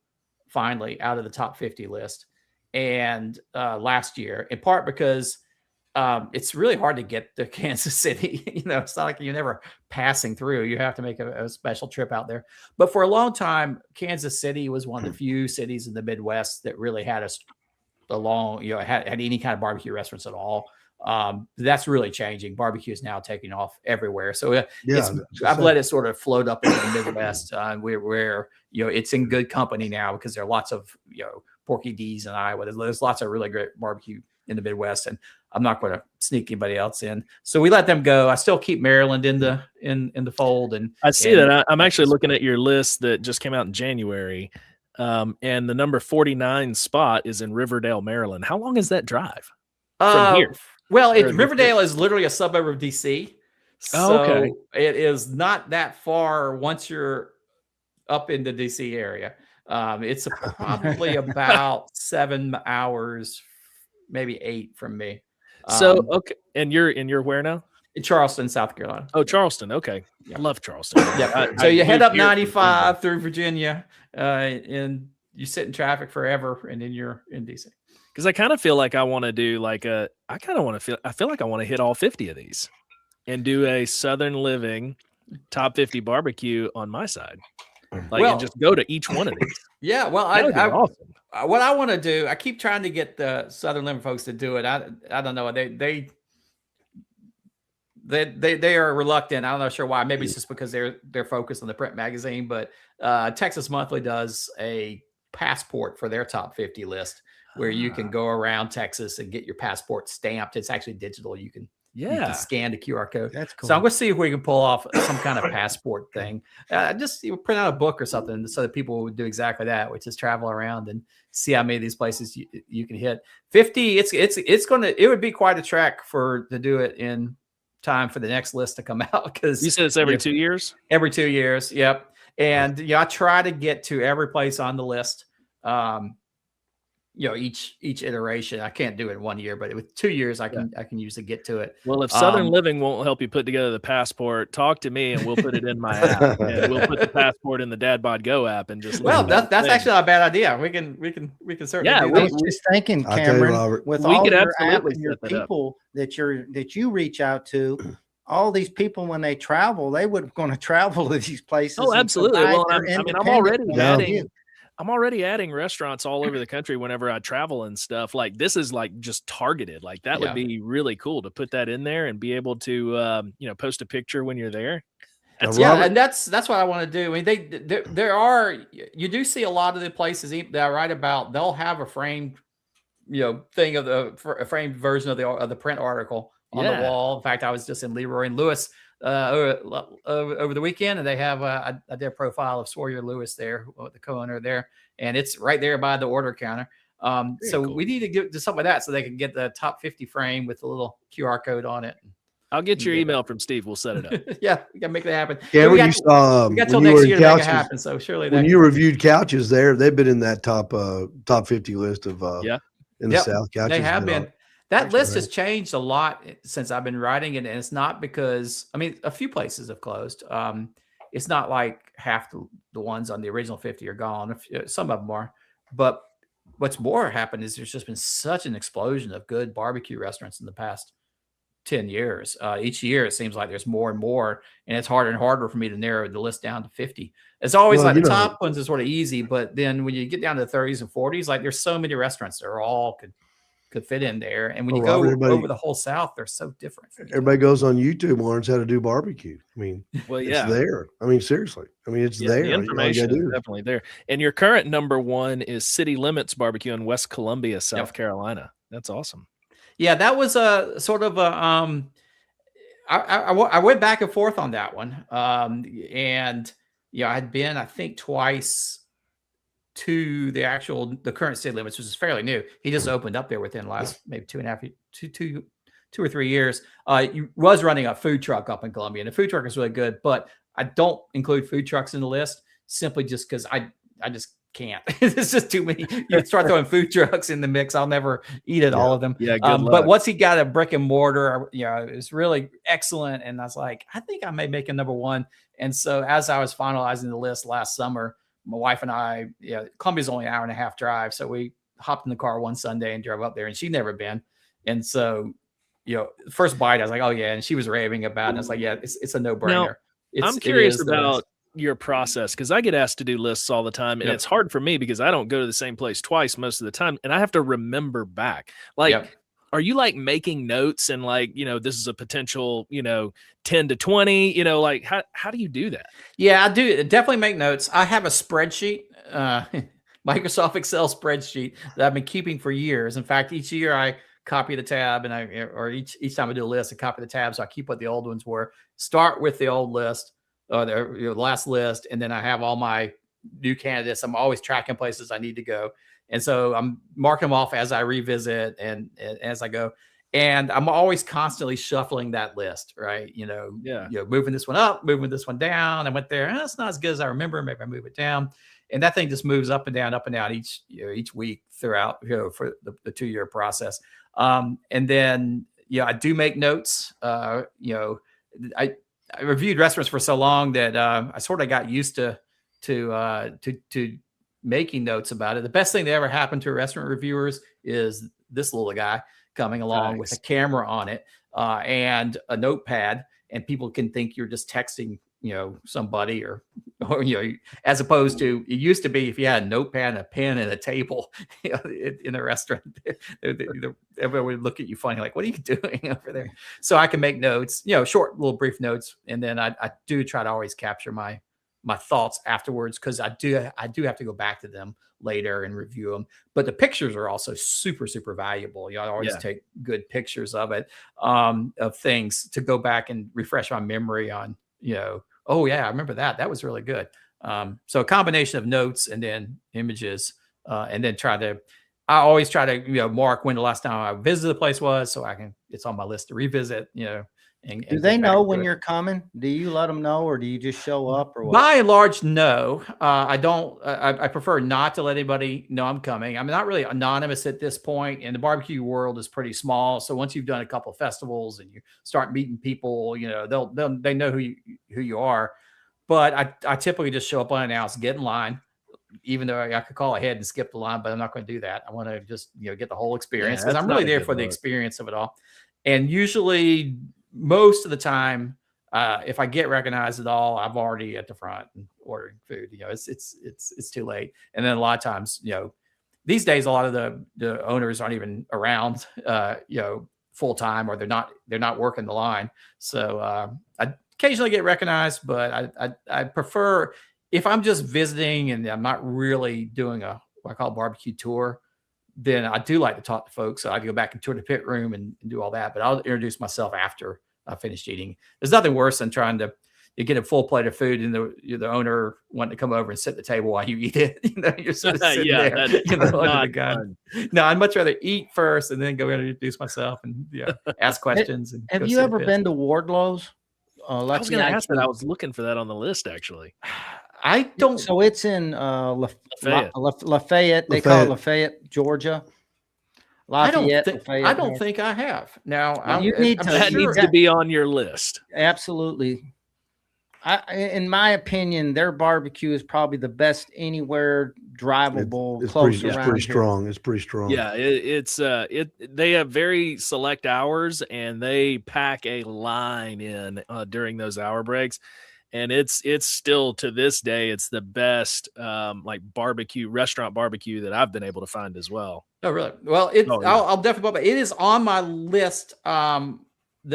finally out of the top 50 list, and last year, in part because it's really hard to get to Kansas City. It's not like you're never passing through. You have to make a special trip out there. But for a long time, Kansas City was one of the few cities in the Midwest that really had had any kind of barbecue restaurants at all. That's really changing. Barbecue is now taking off everywhere. So I've let it sort of float up into the Midwest, where it's in good company now because there are lots of Porky D's in Iowa. There's lots of really great barbecue in the Midwest, and I'm not going to sneak anybody else in. So we let them go. I still keep Maryland in the fold. And I see that. I'm actually looking at your list that just came out in January. And the number 49 spot is in Riverdale, Maryland. How long is that drive from here? Well, Riverdale is literally a suburb of DC. So it is not that far once you're up in the DC area. It's probably about 7 hours, maybe 8 from me. So, okay. And you're where now? In Charleston, South Carolina. Oh, Charleston. Okay. I love Charleston. So you head up 95 through Virginia, and you sit in traffic forever, and then you're in DC. Because I kind of feel like I want to do I feel like I want to hit all 50 of these and do a Southern Living top 50 barbecue on my side. And just go to each one of these. Yeah. Well, awesome. What I want to do, I keep trying to get the Southern Living folks to do it. I don't know. They are reluctant. I'm not sure why. Maybe it's just because they're focused on the print magazine. But Texas Monthly does a passport for their top 50 list, where you can go around Texas and get your passport stamped. It's actually digital. You can scan the QR code. That's cool. So I'm going to see if we can pull off some kind of passport thing. Just print out a book or something so that people would do exactly that, which is travel around and see how many of these places you can hit. 50. It would be quite a trek to do it in time for the next list to come out, because you said it's every 2 years. Every 2 years, yep. And I try to get to every place on the list. Each iteration. I can't do it in 1 year, but with 2 years, I can usually get to it. Well, if Southern Living won't help you put together the passport, talk to me and we'll put it in my app. And we'll put the passport in the Dad Bod Go app and just. Well, that's actually not a bad idea. We can certainly. Yeah, I was just thinking, Cameron, with all your app and your people that you reach out to. All these people, when they travel, they would going to travel to these places. Oh, absolutely. Well, I'm already adding restaurants all over the country whenever I travel and stuff. Like, this is just targeted. Like, that would be really cool to put that in there and be able to, post a picture when you're there. And that's what I want to do. I mean, you do see a lot of the places that I write about. They'll have a framed, thing of a framed version of the print article on the wall. In fact, I was just in Leroy and Lewis over the weekend, and they have I did a profile of Sawyer Lewis there, the co-owner there, and it's right there by the order counter. So cool. we need to get to something like that so they can get the top 50 frame with a little QR code on it. I'll get your email from Steve. We'll set it up. Yeah, we got to make that happen. Yeah, we you saw got till next year to make it happen. So surely when you reviewed couches there, they've been in that top 50 list of in the South couches. They have been. That list has changed a lot since I've been writing it, and it's not because a few places have closed. It's not like half the ones on the original 50 are gone. Some of them are, but what's more happened is there's just been such an explosion of good barbecue restaurants in the past 10 years. Each year, it seems like there's more and more, and it's harder and harder for me to narrow the list down to 50. It's always the top ones is sort of easy, but then when you get down to the 30s and 40s, like there's so many restaurants that are all could fit in there. And when you go over the whole South, they're so different. Everybody goes on YouTube and learns how to do barbecue. I mean, it's there. I mean, seriously. I mean, it's there. The information is definitely there. And your current number one is City Limits Barbecue in West Columbia, South Carolina. That's awesome. Yeah, that was a sort of a I went back and forth on that one. And I had been, I think, twice to the current City Limits, which is fairly new. He just opened up there within the last maybe 2 or 3 years. He was running a food truck up in Columbia, and the food truck is really good, but I don't include food trucks in the list simply just because I just can't. It's just too many. You start throwing food trucks in the mix, I'll never eat all of them. Yeah, good luck. But once he got a brick and mortar, it's really excellent. And I was like, I think I may make a number one. And so as I was finalizing the list last summer, my wife and I, Columbia's only an hour and a half drive. So we hopped in the car one Sunday and drove up there, and she'd never been. And so, first bite, I was like, oh yeah. And she was raving about it. And I was like, yeah, it's a no brainer. I'm curious about your process, because I get asked to do lists all the time, and it's hard for me because I don't go to the same place twice most of the time, and I have to remember back. Are you like making notes and this is a potential 10 to 20, how do you do that? Yeah, I do definitely make notes. I have a spreadsheet, Microsoft Excel spreadsheet that I've been keeping for years. In fact, each year I copy the tab, or each time I do a list, I copy the tab, so I keep what the old ones were. Start with the old list, the last list, and then I have all my new candidates. I'm always tracking places I need to go, and so I'm marking them off as I revisit and as I go. And I'm always constantly shuffling that list, right? Moving this one up, moving this one down. I went there, it's not as good as I remember. Maybe I move it down, and that thing just moves up and down each week throughout for the 2-year process. And then I do make notes. I reviewed restaurants for so long that I sort of got used to making notes about it. The best thing that ever happened to restaurant reviewers is this little guy coming along with a camera on it and a notepad, and people can think you're just texting somebody or as opposed to, it used to be if you had a notepad and a pen and a table in a restaurant, everybody would look at you funny, like, what are you doing over there? So I can make notes, short little brief notes, and then I do try to always capture my thoughts afterwards, because I do have to go back to them later and review them. But the pictures are also super, super valuable. I always take good pictures of it, of things to go back and refresh my memory on, oh yeah, I remember that. That was really good. So a combination of notes and then images, and then I always try to, mark when the last time I visited the place was, so it's on my list to revisit, And do they know when you're coming? Do you let them know, or do you just show up, or what? By and large, no. I don't. I prefer not to let anybody know I'm coming. I'm not really anonymous at this point, and the barbecue world is pretty small. So once you've done a couple of festivals and you start meeting people, they know who you are. But I typically just show up unannounced, get in line, even though I could call ahead and skip the line, but I'm not going to do that. I want to just get the whole experience, because I'm really there for the experience of it all. And usually, most of the time, if I get recognized at all, I'm already at the front and ordering food. It's too late. And then a lot of times, these days, a lot of the owners aren't even around, full time, or they're not working the line. So I occasionally get recognized, but I prefer, if I'm just visiting and I'm not really doing what I call a barbecue tour, then I do like to talk to folks. So I go back and tour the pit room and do all that, but I'll introduce myself after finished eating. There's nothing worse than trying to get a full plate of food and the owner wanting to come over and sit at the table while you eat it. You're sort of sitting there, under the gun. No, I'd much rather eat first and then go and introduce myself and ask questions. And have you ever been to Wardlow's? I was going to ask that. I was looking for that on the list, actually. I don't. So it's in Lafayette. They call it Lafayette, Georgia. Lafayette, I don't think I have. Now, that needs to be on your list. Absolutely. In my opinion, their barbecue is probably the best anywhere drivable. It's pretty strong. It's pretty strong. Yeah, they have very select hours, and they pack a line in during those hour breaks, and it's still to this day it's the best restaurant barbecue that I've been able to find as well. Oh, really? Well, I'll definitely. It is on my list that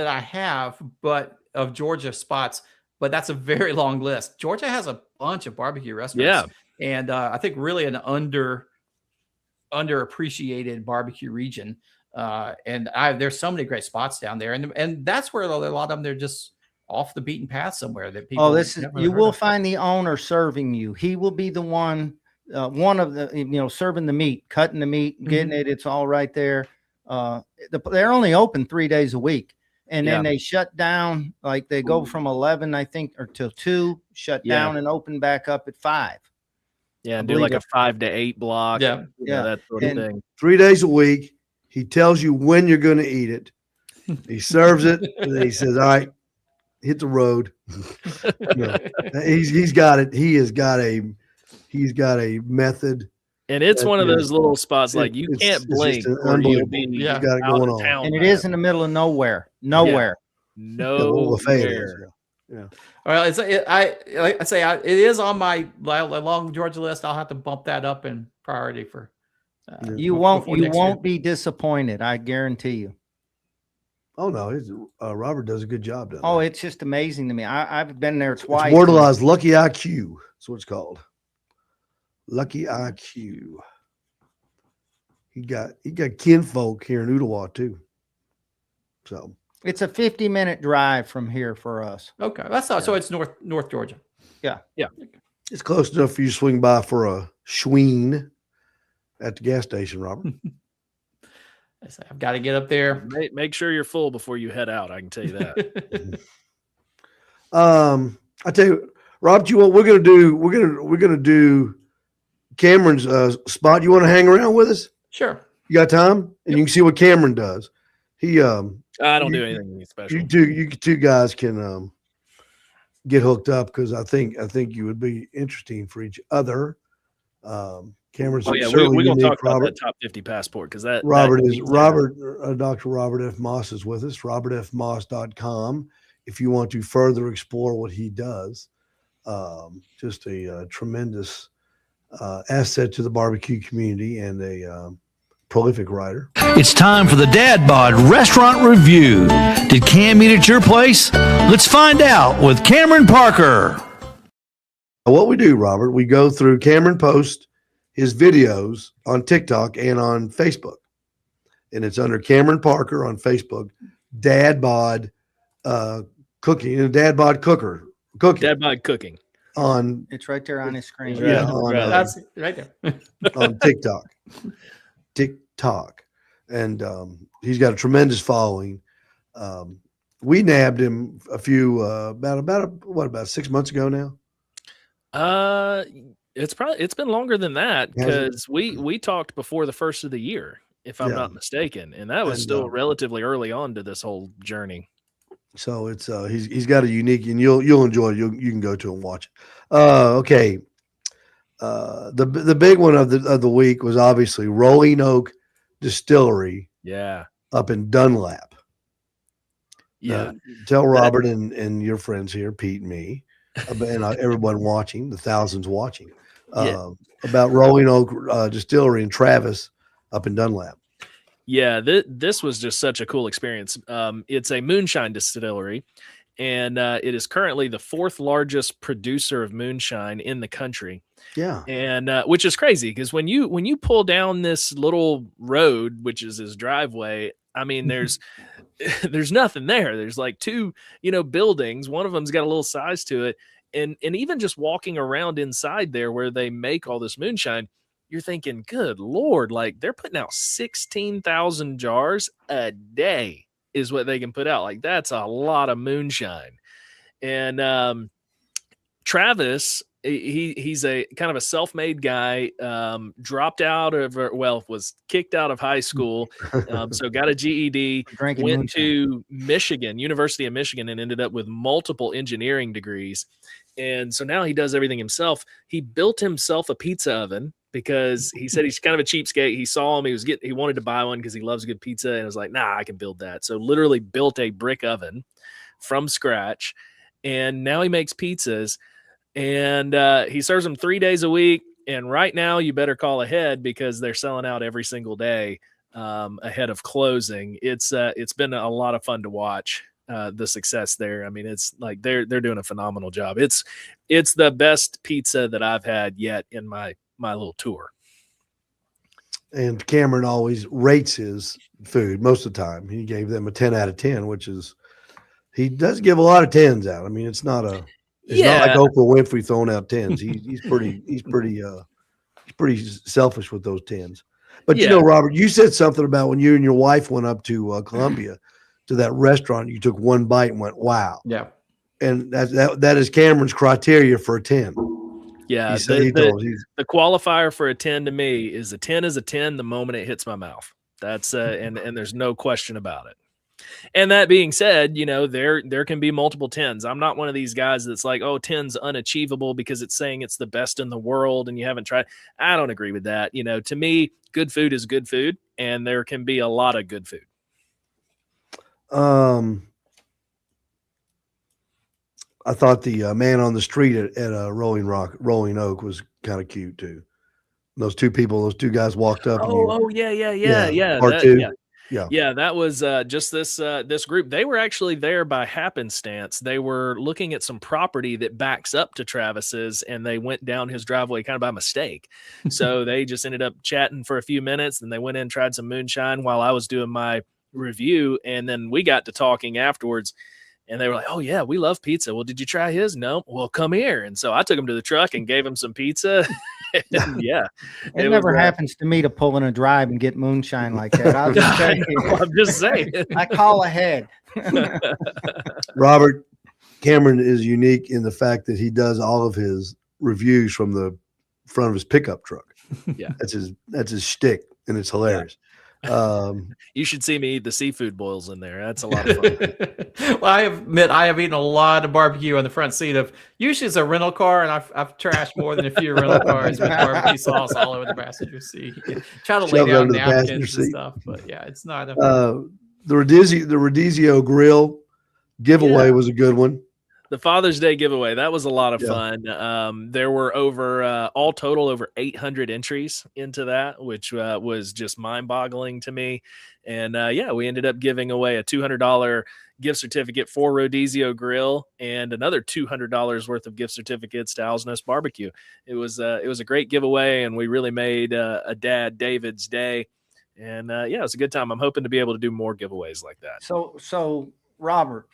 I have, but of Georgia spots. But that's a very long list. Georgia has a bunch of barbecue restaurants. Yeah. And I think really an underappreciated barbecue region. And there's so many great spots down there. And that's where a lot of them, they're just off the beaten path somewhere that people. You will find the owner serving you. He will be the one of the, serving the meat, cutting the meat, getting it. It's all right there. They're only open 3 days a week. And then they shut down, like they go from 11, I think, or till 2, shut down and open back up at 5. Yeah, and do like a 5 to 8 block. Yeah, that sort of thing. 3 days a week. He tells you when you're going to eat it. He serves it, and then he says, "All right, hit the road." He's got it. He's got a method. And it's one of those little spots like you can't blink. Got it going on. And it is in the middle of nowhere. Nowhere. Nowhere. Yeah. Well, it is on my long Georgia list. I'll have to bump that up in priority for. You won't be disappointed. I guarantee you. Oh no, Robert does a good job down there. Oh, it's just amazing to me. I've been there twice. It's Wardlaw's Lucky IQ. That's what it's called. Lucky IQ. He got kinfolk here in Ooltewah too. So it's a 50-minute drive from here for us. Okay, that's not so. It's North Georgia. Yeah. It's close enough for you to swing by for a schween at the gas station, Robert. I've got to get up there. Make sure you're full before you head out. I can tell you that. I tell you, Rob, what we're gonna do? We're gonna do Cameron's spot. You want to hang around with us? Sure. You got time? And you can see what Cameron does. He I don't do anything special. You two guys can get hooked up because I think you would be interesting for each other. Cameron's we're gonna talk about that top 50 passport because that Dr. Robert F. Moss is with us. robertfmoss.com if you want to further explore what he does. Just a tremendous asset to the barbecue community and a prolific writer. It's time for the Dad Bod Restaurant Review. Did Cam eat at your place? Let's find out with Cameron Parker. What we do, Robert, we go through Cameron posts his videos on TikTok and on Facebook. And it's under Cameron Parker on Facebook, Dad Bod Cooking, Dad Bod Cooking. Dad Bod Cooking. It's right there on his screen. Yeah, that's right there. On TikTok. And he's got a tremendous following. We nabbed him a few about 6 months ago now. It's been longer than that because we talked before the first of the year, if I'm not mistaken, and that was still relatively early on to this whole journey. So it's he's got a unique, and you'll enjoy it. You can go to and watch it. Okay. The big one of the week was obviously Rolling Oak Distillery. Yeah. Up in Dunlap. Yeah. Tell Robert and your friends here, Pete and me, and everyone watching, the thousands watching, about Rolling Oak Distillery in Travis up in Dunlap. Yeah, this was just such a cool experience. It's a moonshine distillery, and it is currently the 4th largest producer of moonshine in the country. Yeah, and which is crazy because when you pull down this little road, which is his driveway, I mean, there's nothing there. There's like two, buildings. One of them's got a little size to it. And even just walking around inside there where they make all this moonshine, you're thinking, good Lord, like they're putting out 16,000 jars a day is what they can put out. Like that's a lot of moonshine. And Travis, he's a kind of a self-made guy, was kicked out of high school. So got a GED, went to Michigan, University of Michigan, and ended up with multiple engineering degrees. And so now he does everything himself. He built himself a pizza oven because he said he's kind of a cheapskate. He saw him, he wanted to buy one because he loves good pizza, and was like, nah, I can build that. So literally built a brick oven from scratch. And now he makes pizzas, and he serves them 3 days a week. And right now you better call ahead because they're selling out every single day ahead of closing. It's been a lot of fun to watch the success there. I mean, it's like they're doing a phenomenal job. It's the best pizza that I've had yet in my little tour. And Cameron always rates his food most of the time. He gave them a 10 out of 10, which is, he does give a lot of 10s out. I mean, it's not like Oprah Winfrey throwing out 10s. He's pretty selfish with those 10s. But Robert, you said something about when you and your wife went up to Columbia to that restaurant, you took one bite and went, wow. Yeah. And that is Cameron's criteria for a 10. Yeah. The qualifier for a 10 to me is a 10 is a 10 the moment it hits my mouth. That's and there's no question about it. And that being said, there can be multiple 10s. I'm not one of these guys that's like, oh, 10's unachievable because it's saying it's the best in the world and you haven't tried. I don't agree with that. To me, good food is good food, and there can be a lot of good food. I thought the man on the street at Rolling Oak was kind of cute too. Those two guys walked up. Yeah. Part two. Yeah, that was just this group. They were actually there by happenstance. They were looking at some property that backs up to Travis's, and they went down his driveway kind of by mistake. So they just ended up chatting for a few minutes, and they went in and tried some moonshine while I was doing my review, and then we got to talking afterwards. And they were like, oh, yeah, we love pizza. Well, did you try his? No. Well, come here. And so I took him to the truck and gave him some pizza. Yeah. It never happens to me to pull in a drive and get moonshine like that. I'll just tell you. I'm just saying. I call ahead. Robert, Cameron is unique in the fact that he does all of his reviews from the front of his pickup truck. Yeah. That's his shtick, and it's hilarious. You should see me eat the seafood boils in there. That's a lot of fun. Well, I admit I have eaten a lot of barbecue on the front seat of usually it's a rental car, and I've trashed more than a few rental cars with barbecue sauce all over the passenger seat. Try to lay down napkins and stuff, but yeah, it's not. The Rodizio Grill giveaway was a good one. The Father's Day giveaway, that was a lot of fun. There were all total over 800 entries into that, which was just mind-boggling to me. And we ended up giving away a $200 gift certificate for Rodizio Grill and another $200 worth of gift certificates to Owl's Nest Barbecue. It was a great giveaway, and we really made a dad David's day. And it was a good time. I'm hoping to be able to do more giveaways like that. So Robert,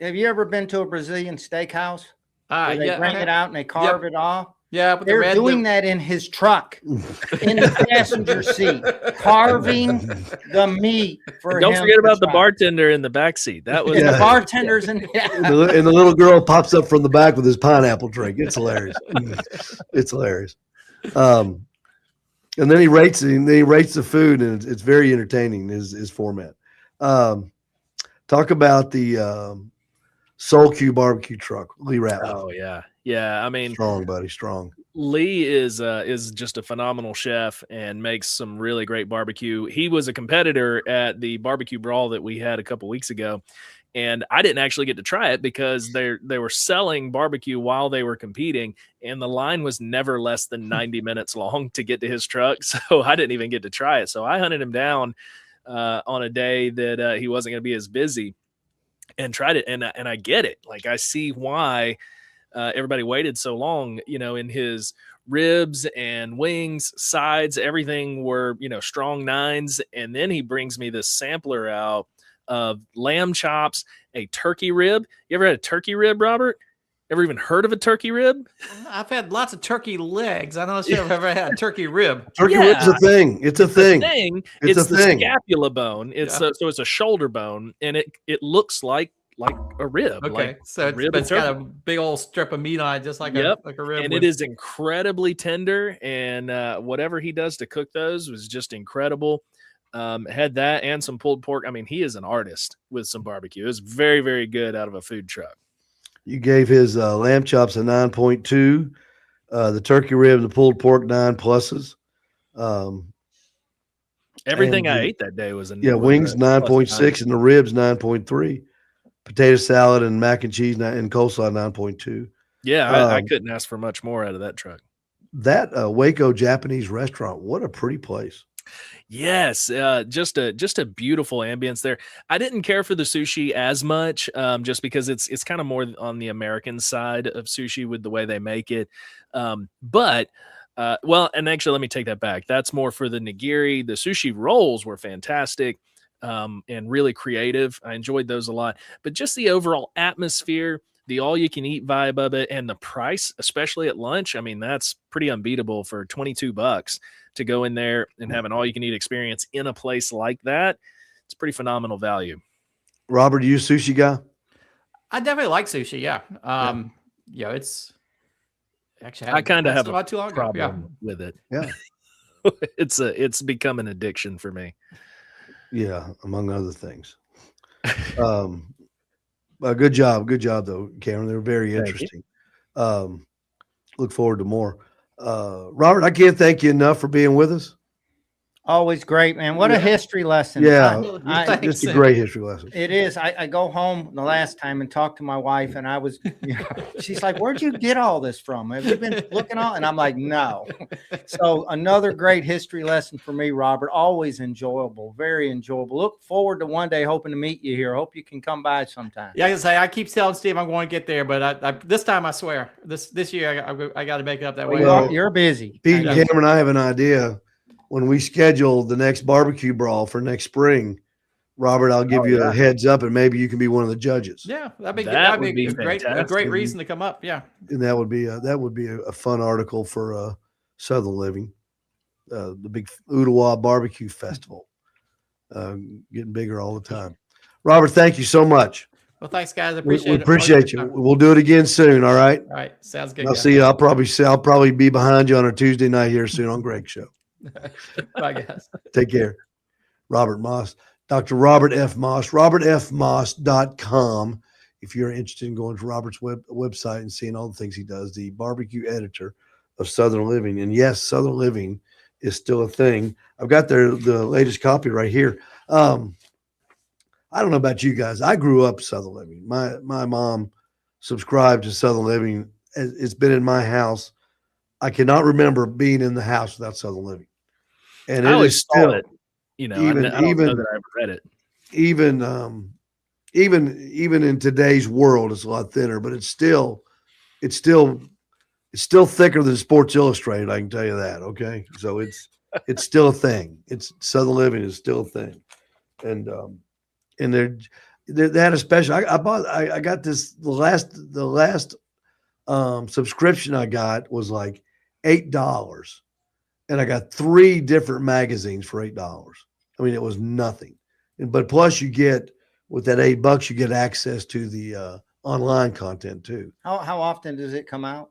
have you ever been to a Brazilian steakhouse? Where they bring it out and they carve it off? Yeah, but they're doing that in his truck, in the passenger seat, carving the meat for him. Don't forget about the bartender in the back seat. That was the bartenders and the little girl pops up from the back with his pineapple drink. It's hilarious. It's hilarious. And then he rates it. And then he rates the food, and it's very entertaining. His format. Talk about the Soul Q barbecue truck, Lee Ratliff. Oh yeah. I mean, strong, buddy, strong. Lee is just a phenomenal chef and makes some really great barbecue. He was a competitor at the barbecue brawl that we had a couple weeks ago, and I didn't actually get to try it because they were selling barbecue while they were competing, and the line was never less than 90 minutes long to get to his truck, so I didn't even get to try it. So I hunted him down on a day that he wasn't going to be as busy, and tried it. And I get it. Like, I see why everybody waited so long, in his ribs and wings, sides, everything were, strong 9s. And then he brings me this sampler out of lamb chops, a turkey rib. You ever had a turkey rib, Robert? Ever even heard of a turkey rib? I've had lots of turkey legs. I don't know if I've ever had a turkey rib. Turkey rib's a thing. It's a thing. It's the scapula bone. So it's a shoulder bone, and it looks like a rib. Okay, so it's got a big old strip of meat on it, just like a rib. And it is incredibly tender, and whatever he does to cook those was just incredible. Had that and some pulled pork. I mean, he is an artist with some barbecue. It's very, very good out of a food truck. You gave his lamb chops a 9.2, the turkey rib, the pulled pork 9 pluses. Everything I ate that day was wings 9.6 and the ribs 9.3. Potato salad and mac and cheese and coleslaw 9.2. Yeah, I couldn't ask for much more out of that truck. That Waco Japanese restaurant, what a pretty place. Yes, just a beautiful ambience there. I didn't care for the sushi as much, just because it's kind of more on the American side of sushi with the way they make it. But and actually, let me take that back. That's more for the nigiri. The sushi rolls were fantastic, and really creative. I enjoyed those a lot. But just the overall atmosphere, the all-you-can-eat vibe of it, and the price, especially at lunch, I mean, that's pretty unbeatable for $22 to go in there and have an all-you-can-eat experience in a place like that. It's pretty phenomenal value. Robert, are you a sushi guy? I definitely like sushi. Yeah. It's actually I kind of have about too long problem with it. Yeah. It's become an addiction for me. Yeah, among other things. Good job though, Cameron. They were very interesting. Look forward to more. Robert, I can't thank you enough for being with us. Always great, man. What a history lesson. Yeah, just a great history lesson. It is. I go home the last time and talk to my wife, and I was, she's like, "Where'd you get all this from? Have you been looking all?" And I'm like, "No." So another great history lesson for me, Robert. Always enjoyable, very enjoyable. Look forward to one day hoping to meet you here. Hope you can come by sometime. Yeah, I keep telling Steve I'm going to get there, but I this time I swear this year I got to make it up that way. Well, you're busy. Pete and Cameron, I have an idea. When we schedule the next barbecue brawl for next spring, Robert, I'll give you a heads up, and maybe you can be one of the judges. Yeah, that'd be a great reason to come up. Yeah, and that would be a fun article for Southern Living, the big Ottawa Barbecue Festival, getting bigger all the time. Robert, thank you so much. Well, thanks, guys. I appreciate it. We appreciate you. We'll do it again soon. All right. All right. Sounds good. I'll see you. I'll probably be behind you on a Tuesday night here soon on Greg's show. Bye, guys. Take care. Robert Moss, Dr. Robert F. Moss, robertfmoss.com. If you're interested in going to Robert's website and seeing all the things he does, the barbecue editor of Southern Living. And yes, Southern Living is still a thing. I've got the latest copy right here. I don't know about you guys. I grew up Southern Living. My mom subscribed to Southern Living. It's been in my house. I cannot remember being in the house without Southern Living. And I always saw it, I don't know that I ever read it. Even in today's world, it's a lot thinner, but it's still thicker than Sports Illustrated. I can tell you that. Okay, so it's still a thing. It's Southern Living is still a thing, and they had a special. I got this the last subscription I got was like $8. And I got 3 different magazines for $8. I mean, it was nothing. But plus you get, with that $8, you get access to the online content too. How often does it come out?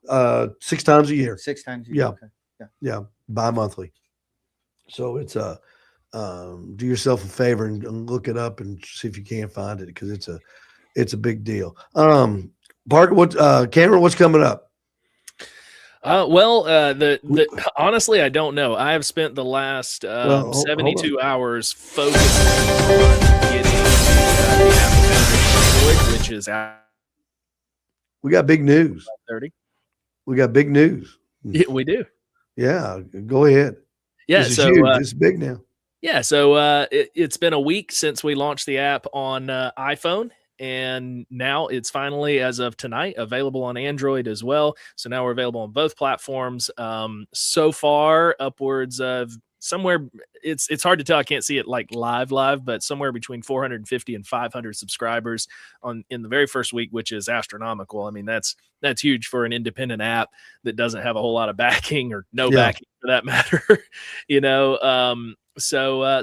6 times a year. 6 times a year. Yeah. Okay. Yeah. Bi-monthly. So it's do yourself a favor and look it up and see if you can't find it, because it's a big deal. Parker, Cameron, what's coming up? Honestly, I don't know. I have spent the last 72 hours focused on getting the Apple, which is out. We got big news. 30. We got big news. Yeah, we do. Yeah, go ahead. Yeah, this is huge. It's big now. Yeah, so it's been a week since we launched the app on iPhone, And now it's finally, as of tonight, available on Android as well. So now we're available on both platforms. So far, upwards of somewhere, it's hard to tell. I can't see it like live, but somewhere between 450 and 500 subscribers in the very first week, which is astronomical. I mean, that's huge for an independent app that doesn't have a whole lot of backing or no backing for that matter. So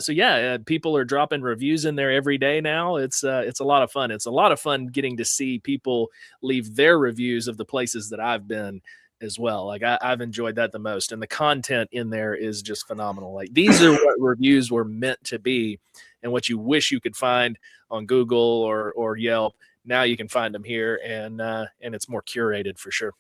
people are dropping reviews in there every day now. It's a lot of fun. It's a lot of fun getting to see people leave their reviews of the places that I've been as well. Like I've enjoyed that the most, and the content in there is just phenomenal. Like these are what reviews were meant to be, and what you wish you could find on Google or Yelp. Now you can find them here, and it's more curated for sure.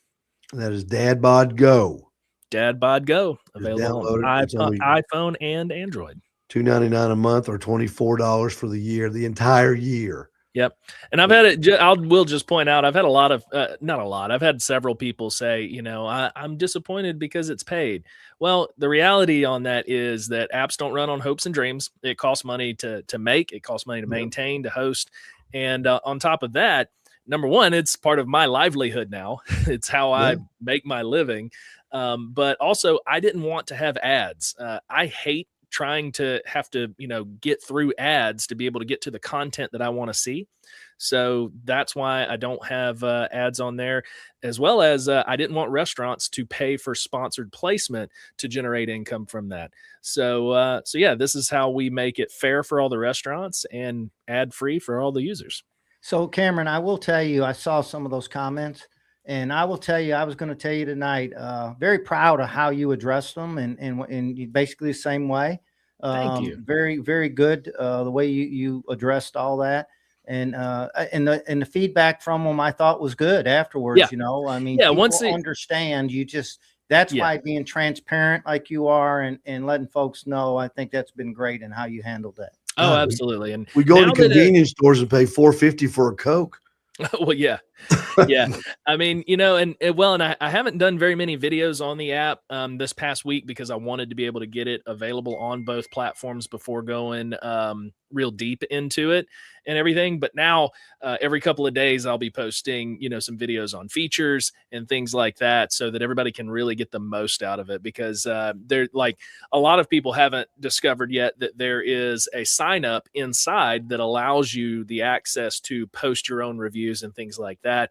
That is Dad Bod Go. Dad Bod Go, available on iPhone and Android. $2.99 a month or $24 for the year, the entire year. Yep. And I've had it, will just point out, I've had a lot of, not a lot, I've had several people say, I'm disappointed because it's paid. Well, the reality on that is that apps don't run on hopes and dreams. It costs money to make, it costs money to maintain, to host. And on top of that, number one, it's part of my livelihood now. It's how I make my living. But also, I didn't want to have ads. I hate trying to have to, get through ads to be able to get to the content that I want to see. So that's why I don't have ads on there, as well as I didn't want restaurants to pay for sponsored placement to generate income from that. So this is how we make it fair for all the restaurants and ad free for all the users. So Cameron, I will tell you, I saw some of those comments, and I will tell you, I was going to tell you tonight, very proud of how you addressed them, and basically the same way. Thank you. Very, very good. The way you addressed all that, and the feedback from them, I thought was good afterwards. I mean, once they understand, that's why being transparent like you are and letting folks know, I think that's been great in how you handled that. Oh, absolutely. And we go to convenience stores and pay $4.50 for a Coke. Well, yeah. I mean, and I haven't done very many videos on the app this past week because I wanted to be able to get it available on both platforms before going real deep into it and everything. But now every couple of days I'll be posting, some videos on features and things like that, so that everybody can really get the most out of it, because they're like, a lot of people haven't discovered yet that there is a sign up inside that allows you the access to post your own reviews and things like that.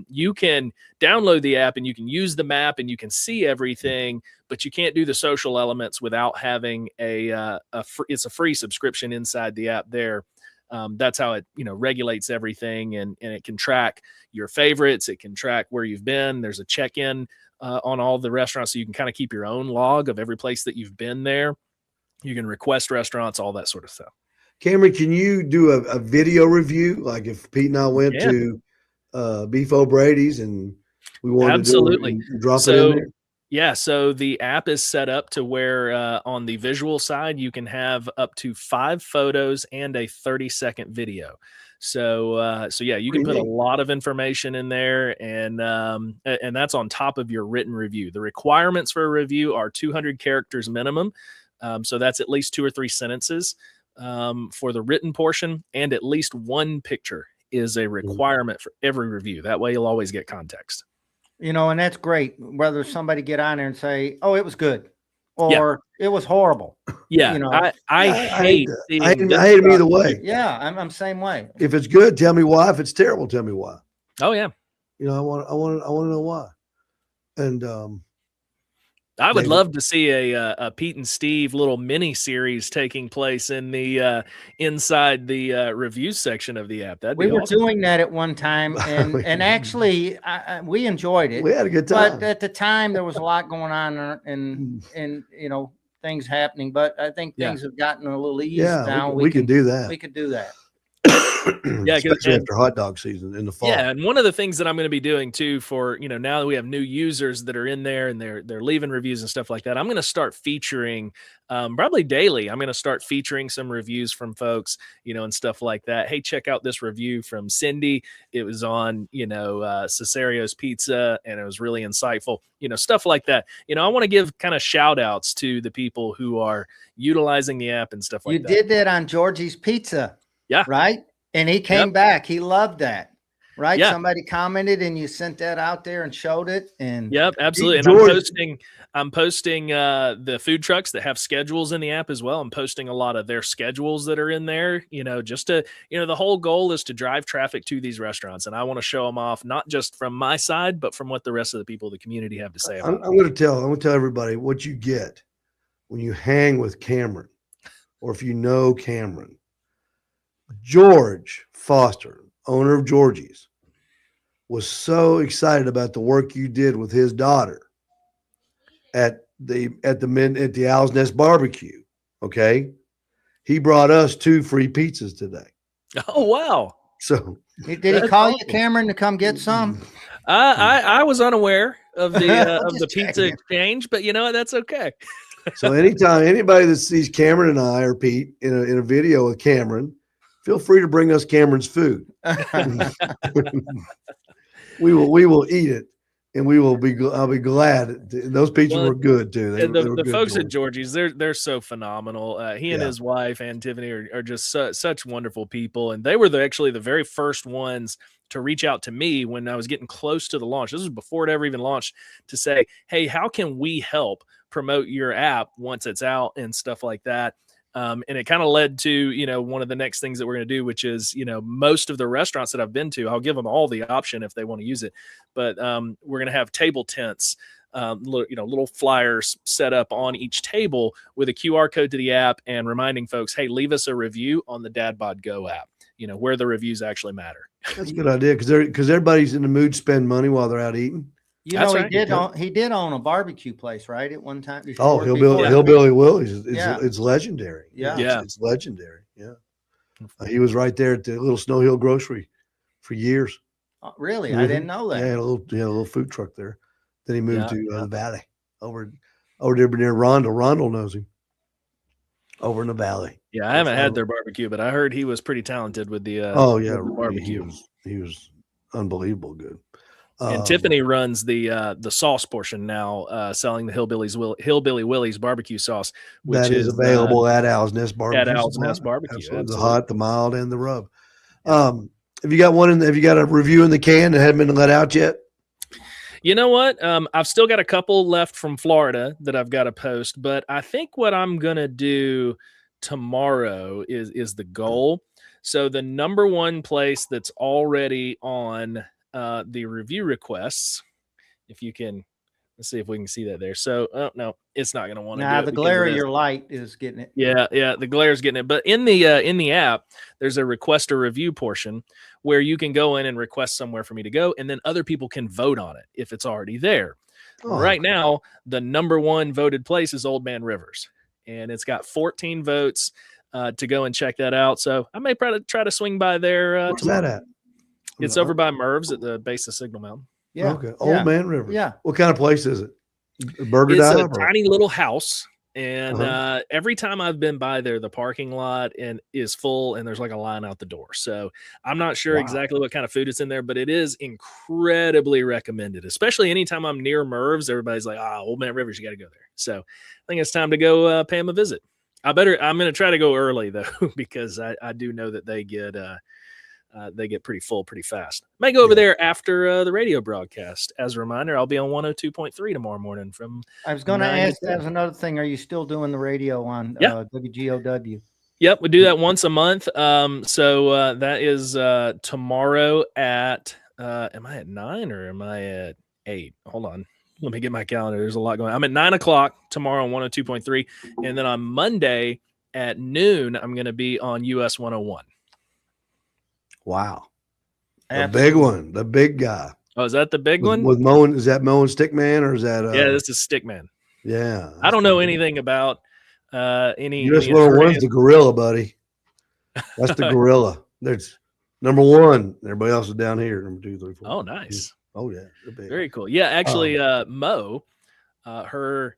You can download the app and you can use the map and you can see everything, but you can't do the social elements without having it's a free subscription inside the app there. That's how it, regulates everything, and it can track your favorites. It can track where you've been. There's a check-in on all the restaurants, so you can kind of keep your own log of every place that you've been there. You can request restaurants, all that sort of stuff. Cameron, can you do a video review? Like if Pete and I went to Beef O'Brady's and we wanted to drop it in there? Yeah, so the app is set up to where on the visual side, you can have up to 5 photos and a 30-second video. So you can put a lot of information in there, and that's on top of your written review. The requirements for a review are 200 characters minimum. So that's at least 2 or 3 sentences for the written portion, and at least 1 picture is a requirement for every review. That way you'll always get context. And that's great. Whether somebody get on there and say, "Oh, it was good," or "It was horrible." Yeah, I hate them either way. Yeah, I'm same way. If it's good, tell me why. If it's terrible, tell me why. Oh yeah. I want to know why. And I would love to see a Pete and Steve little mini series taking place in the inside the review section of the app. We were doing that at one time, and actually we enjoyed it. We had a good time. But at the time, there was a lot going on and things happening. But I think things have gotten a little easier now. We can do that. We could do that. Especially after hot dog season in the fall. Yeah, and one of the things that I'm going to be doing too, for now that we have new users that are in there and they're leaving reviews and stuff like that, I'm going to start featuring probably daily. I'm going to start featuring some reviews from folks, and stuff like that. Hey, check out this review from Cindy. It was on Cesario's Pizza, and it was really insightful. Stuff like that. I want to give kind of shout outs to the people who are utilizing the app and stuff like that. You did that on Georgie's Pizza. Yeah. Right. And he came back. He loved that. Right. Yeah. Somebody commented and you sent that out there and showed it. And yep, absolutely. And George, I'm posting the food trucks that have schedules in the app as well. I'm posting a lot of their schedules that are in there, just to, the whole goal is to drive traffic to these restaurants. And I want to show them off, not just from my side, but from what the rest of the people in the community have to say about I'm going to tell everybody what you get when you hang with Cameron, or if you know Cameron. George Foster, owner of Georgie's, was so excited about the work you did with his daughter at the Owl's Nest barbecue. Okay. He brought us 2 free pizzas today. Oh, wow. So did he call you, Cameron, to come get some? I was unaware of the of the pizza checking. exchange, but that's okay. So anytime anybody that sees Cameron and I or Pete in a video with Cameron, feel free to bring us Cameron's food. we will eat it, and I'll be glad. Those pizzas were good too. They were the good, folks George. at Georgie's, they're so phenomenal. He and his wife and Tiffany are just such wonderful people, and they were actually the very first ones to reach out to me when I was getting close to the launch. This was before it ever even launched, to say, hey, how can we help promote your app once it's out and stuff like that. And it kind of led to, one of the next things that we're going to do, which is, most of the restaurants that I've been to, I'll give them all the option if they want to use it. But we're going to have table tents, little flyers set up on each table with a QR code to the app and reminding folks, hey, leave us a review on the Dad Bod Go app, where the reviews actually matter. That's a good idea because everybody's in the mood to spend money while they're out eating. That's right. He did own a barbecue place, right? At one time. Hillbilly Willie's. It's legendary. Yeah. It's legendary. Yeah. He was right there at the little Snow Hill Grocery for years. Really? Mm-hmm. I didn't know that. Yeah, a little food truck there. Then he moved to the valley over there near Rondell. Rondell knows him. Over in the valley. Yeah, I haven't had their barbecue, but I heard he was pretty talented with the barbecue. He was unbelievable good. And Tiffany runs the sauce portion now, selling the Hillbilly Willie's barbecue sauce, which that is available at Owl's Nest Barbecue. At Owl's Nest Barbecue, absolutely. The hot, the mild, and the rub. Have you got have you got a review in the can that hadn't been let out yet? You know what? I've still got a couple left from Florida that I've got to post, but I think what I'm gonna do tomorrow is the goal. So the number one place that's already on the review requests, if you can, let's see if we can see that there. So, oh no, it's not going to want to. Nah, the glare of your light is getting it. Yeah, the glare is getting it. But in the app, there's a request a review portion where you can go in and request somewhere for me to go, and then other people can vote on it if it's already there. Oh. Right now, the number one voted place is Old Man Rivers, and it's got 14 votes to go and check that out. So I may try to swing by there. Where's that at? It's over by Merv's at the base of Signal Mountain. Yeah. Okay. Old Man River. Yeah. What kind of place is it? Burger It's dive? a tiny little house. And every time I've been by there, the parking lot is full and there's like a line out the door. So I'm not sure exactly what kind of food is in there, but it is incredibly recommended, especially anytime I'm near Merv's. Everybody's like, Old Man Rivers, you got to go there. So I think it's time to go pay them a visit. I'm going to try to go early though, because I do know that they get pretty full pretty fast. May go over there after the radio broadcast. As a reminder, I'll be on 102.3 tomorrow morning from. I was going to ask, that was another thing. Are you still doing the radio on WGOW? Yep, we do that once a month. So that is tomorrow at, am I at 9 or am I at 8? Hold on. Let me get my calendar. There's a lot going on. I'm at 9 o'clock tomorrow on 102.3. And then on Monday at noon, I'm going to be on US 101. Wow. The big one, the big guy. Oh, is that the big one? With Moen, is that Moen Stickman or is that? Yeah, this is Stickman. Yeah. I don't know anything about any. US 101 is the gorilla, buddy. That's the gorilla. There's number one. Everybody else is down here. Number 2, 3, 4. Oh, nice. Oh, yeah. Very cool. Yeah, actually, Mo, her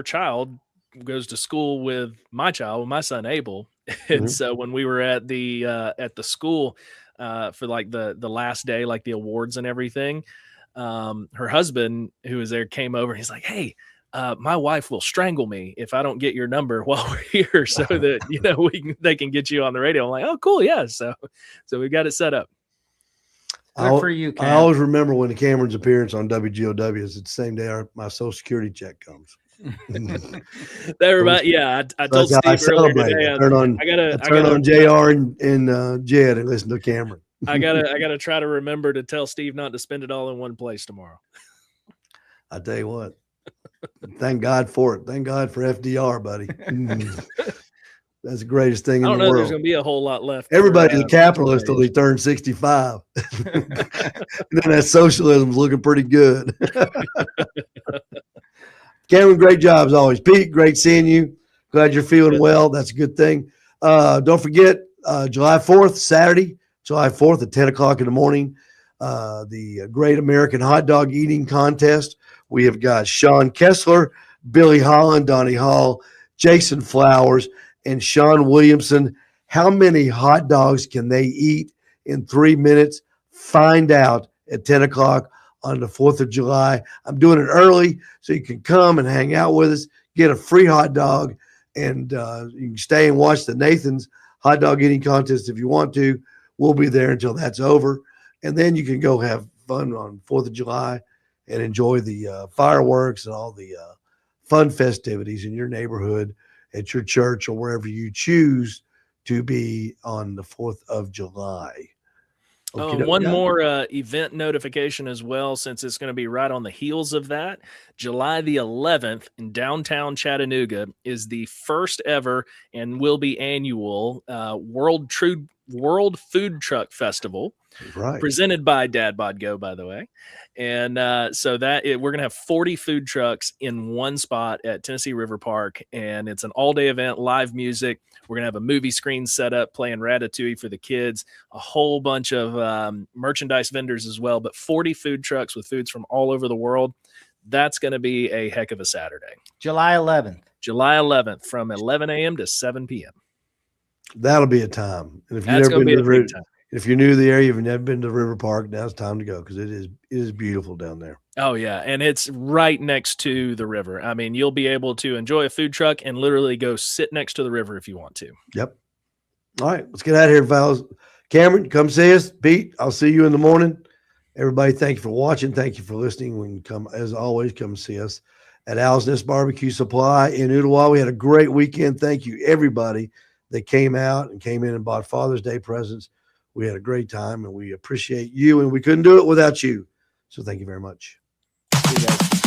child goes to school with my son Abel. And so when we were at the school for like the last day, like the awards and everything, her husband who was there came over and he's like, hey, my wife will strangle me if I don't get your number while we're here, so that they can get you on the radio. I'm like, oh, cool, yeah. So we got it set up. Good for you, Cam. I always remember when the Cameron's appearance on WGOW is the same day my Social Security check comes. Everybody, yeah. I told Steve earlier today. I turn on JR and Jed and listen to Cameron. I gotta try to remember to tell Steve not to spend it all in one place tomorrow. I tell you what. Thank God for it. Thank God for FDR, buddy. That's the greatest thing in the world. I don't know there's going to be a whole lot left. Everybody's a capitalist till they turn 65. And then that socialism's looking pretty good. Cameron, great job as always. Pete, great seeing you. Glad you're feeling well. That's a good thing. Don't forget, July 4th, Saturday, July 4th at 10 o'clock in the morning, the Great American Hot Dog Eating Contest. We have got Sean Kessler, Billy Holland, Donnie Hall, Jason Flowers, and Sean Williamson. How many hot dogs can they eat in 3 minutes? Find out at 10 o'clock on the 4th of July. I'm doing it early so you can come and hang out with us, get a free hot dog, and you can stay and watch the Nathan's hot dog eating contest if you want to. We'll be there until that's over. And then you can go have fun on 4th of July and enjoy the fireworks and all the fun festivities in your neighborhood, at your church, or wherever you choose to be on the 4th of July. One more event notification as well, since it's going to be right on the heels of that. July the 11th in downtown Chattanooga is the first ever and will be annual World Food Truck Festival. Right. Presented by Dad Bod Go, by the way. And we're going to have 40 food trucks in one spot at Tennessee River Park. And it's an all-day event, live music. We're going to have a movie screen set up playing Ratatouille for the kids, a whole bunch of merchandise vendors as well, but 40 food trucks with foods from all over the world. That's going to be a heck of a Saturday. July 11th. July 11th from 11 a.m. to 7 p.m. That'll be a time. And if you've never been to the river, if you're new to the area, you've never been to River Park, now's time to go because it is beautiful down there. Oh, yeah. And it's right next to the river. I mean, you'll be able to enjoy a food truck and literally go sit next to the river if you want to. Yep. All right. Let's get out of here, fellas. Cameron, come see us. Pete, I'll see you in the morning. Everybody, thank you for watching. Thank you for listening. When you come, as always, come see us at Owl's Nest Barbecue Supply in Ooltewah. We had a great weekend. Thank you, everybody that came out and came in and bought Father's Day presents. We had a great time, and we appreciate you, and we couldn't do it without you. So thank you very much. See you guys.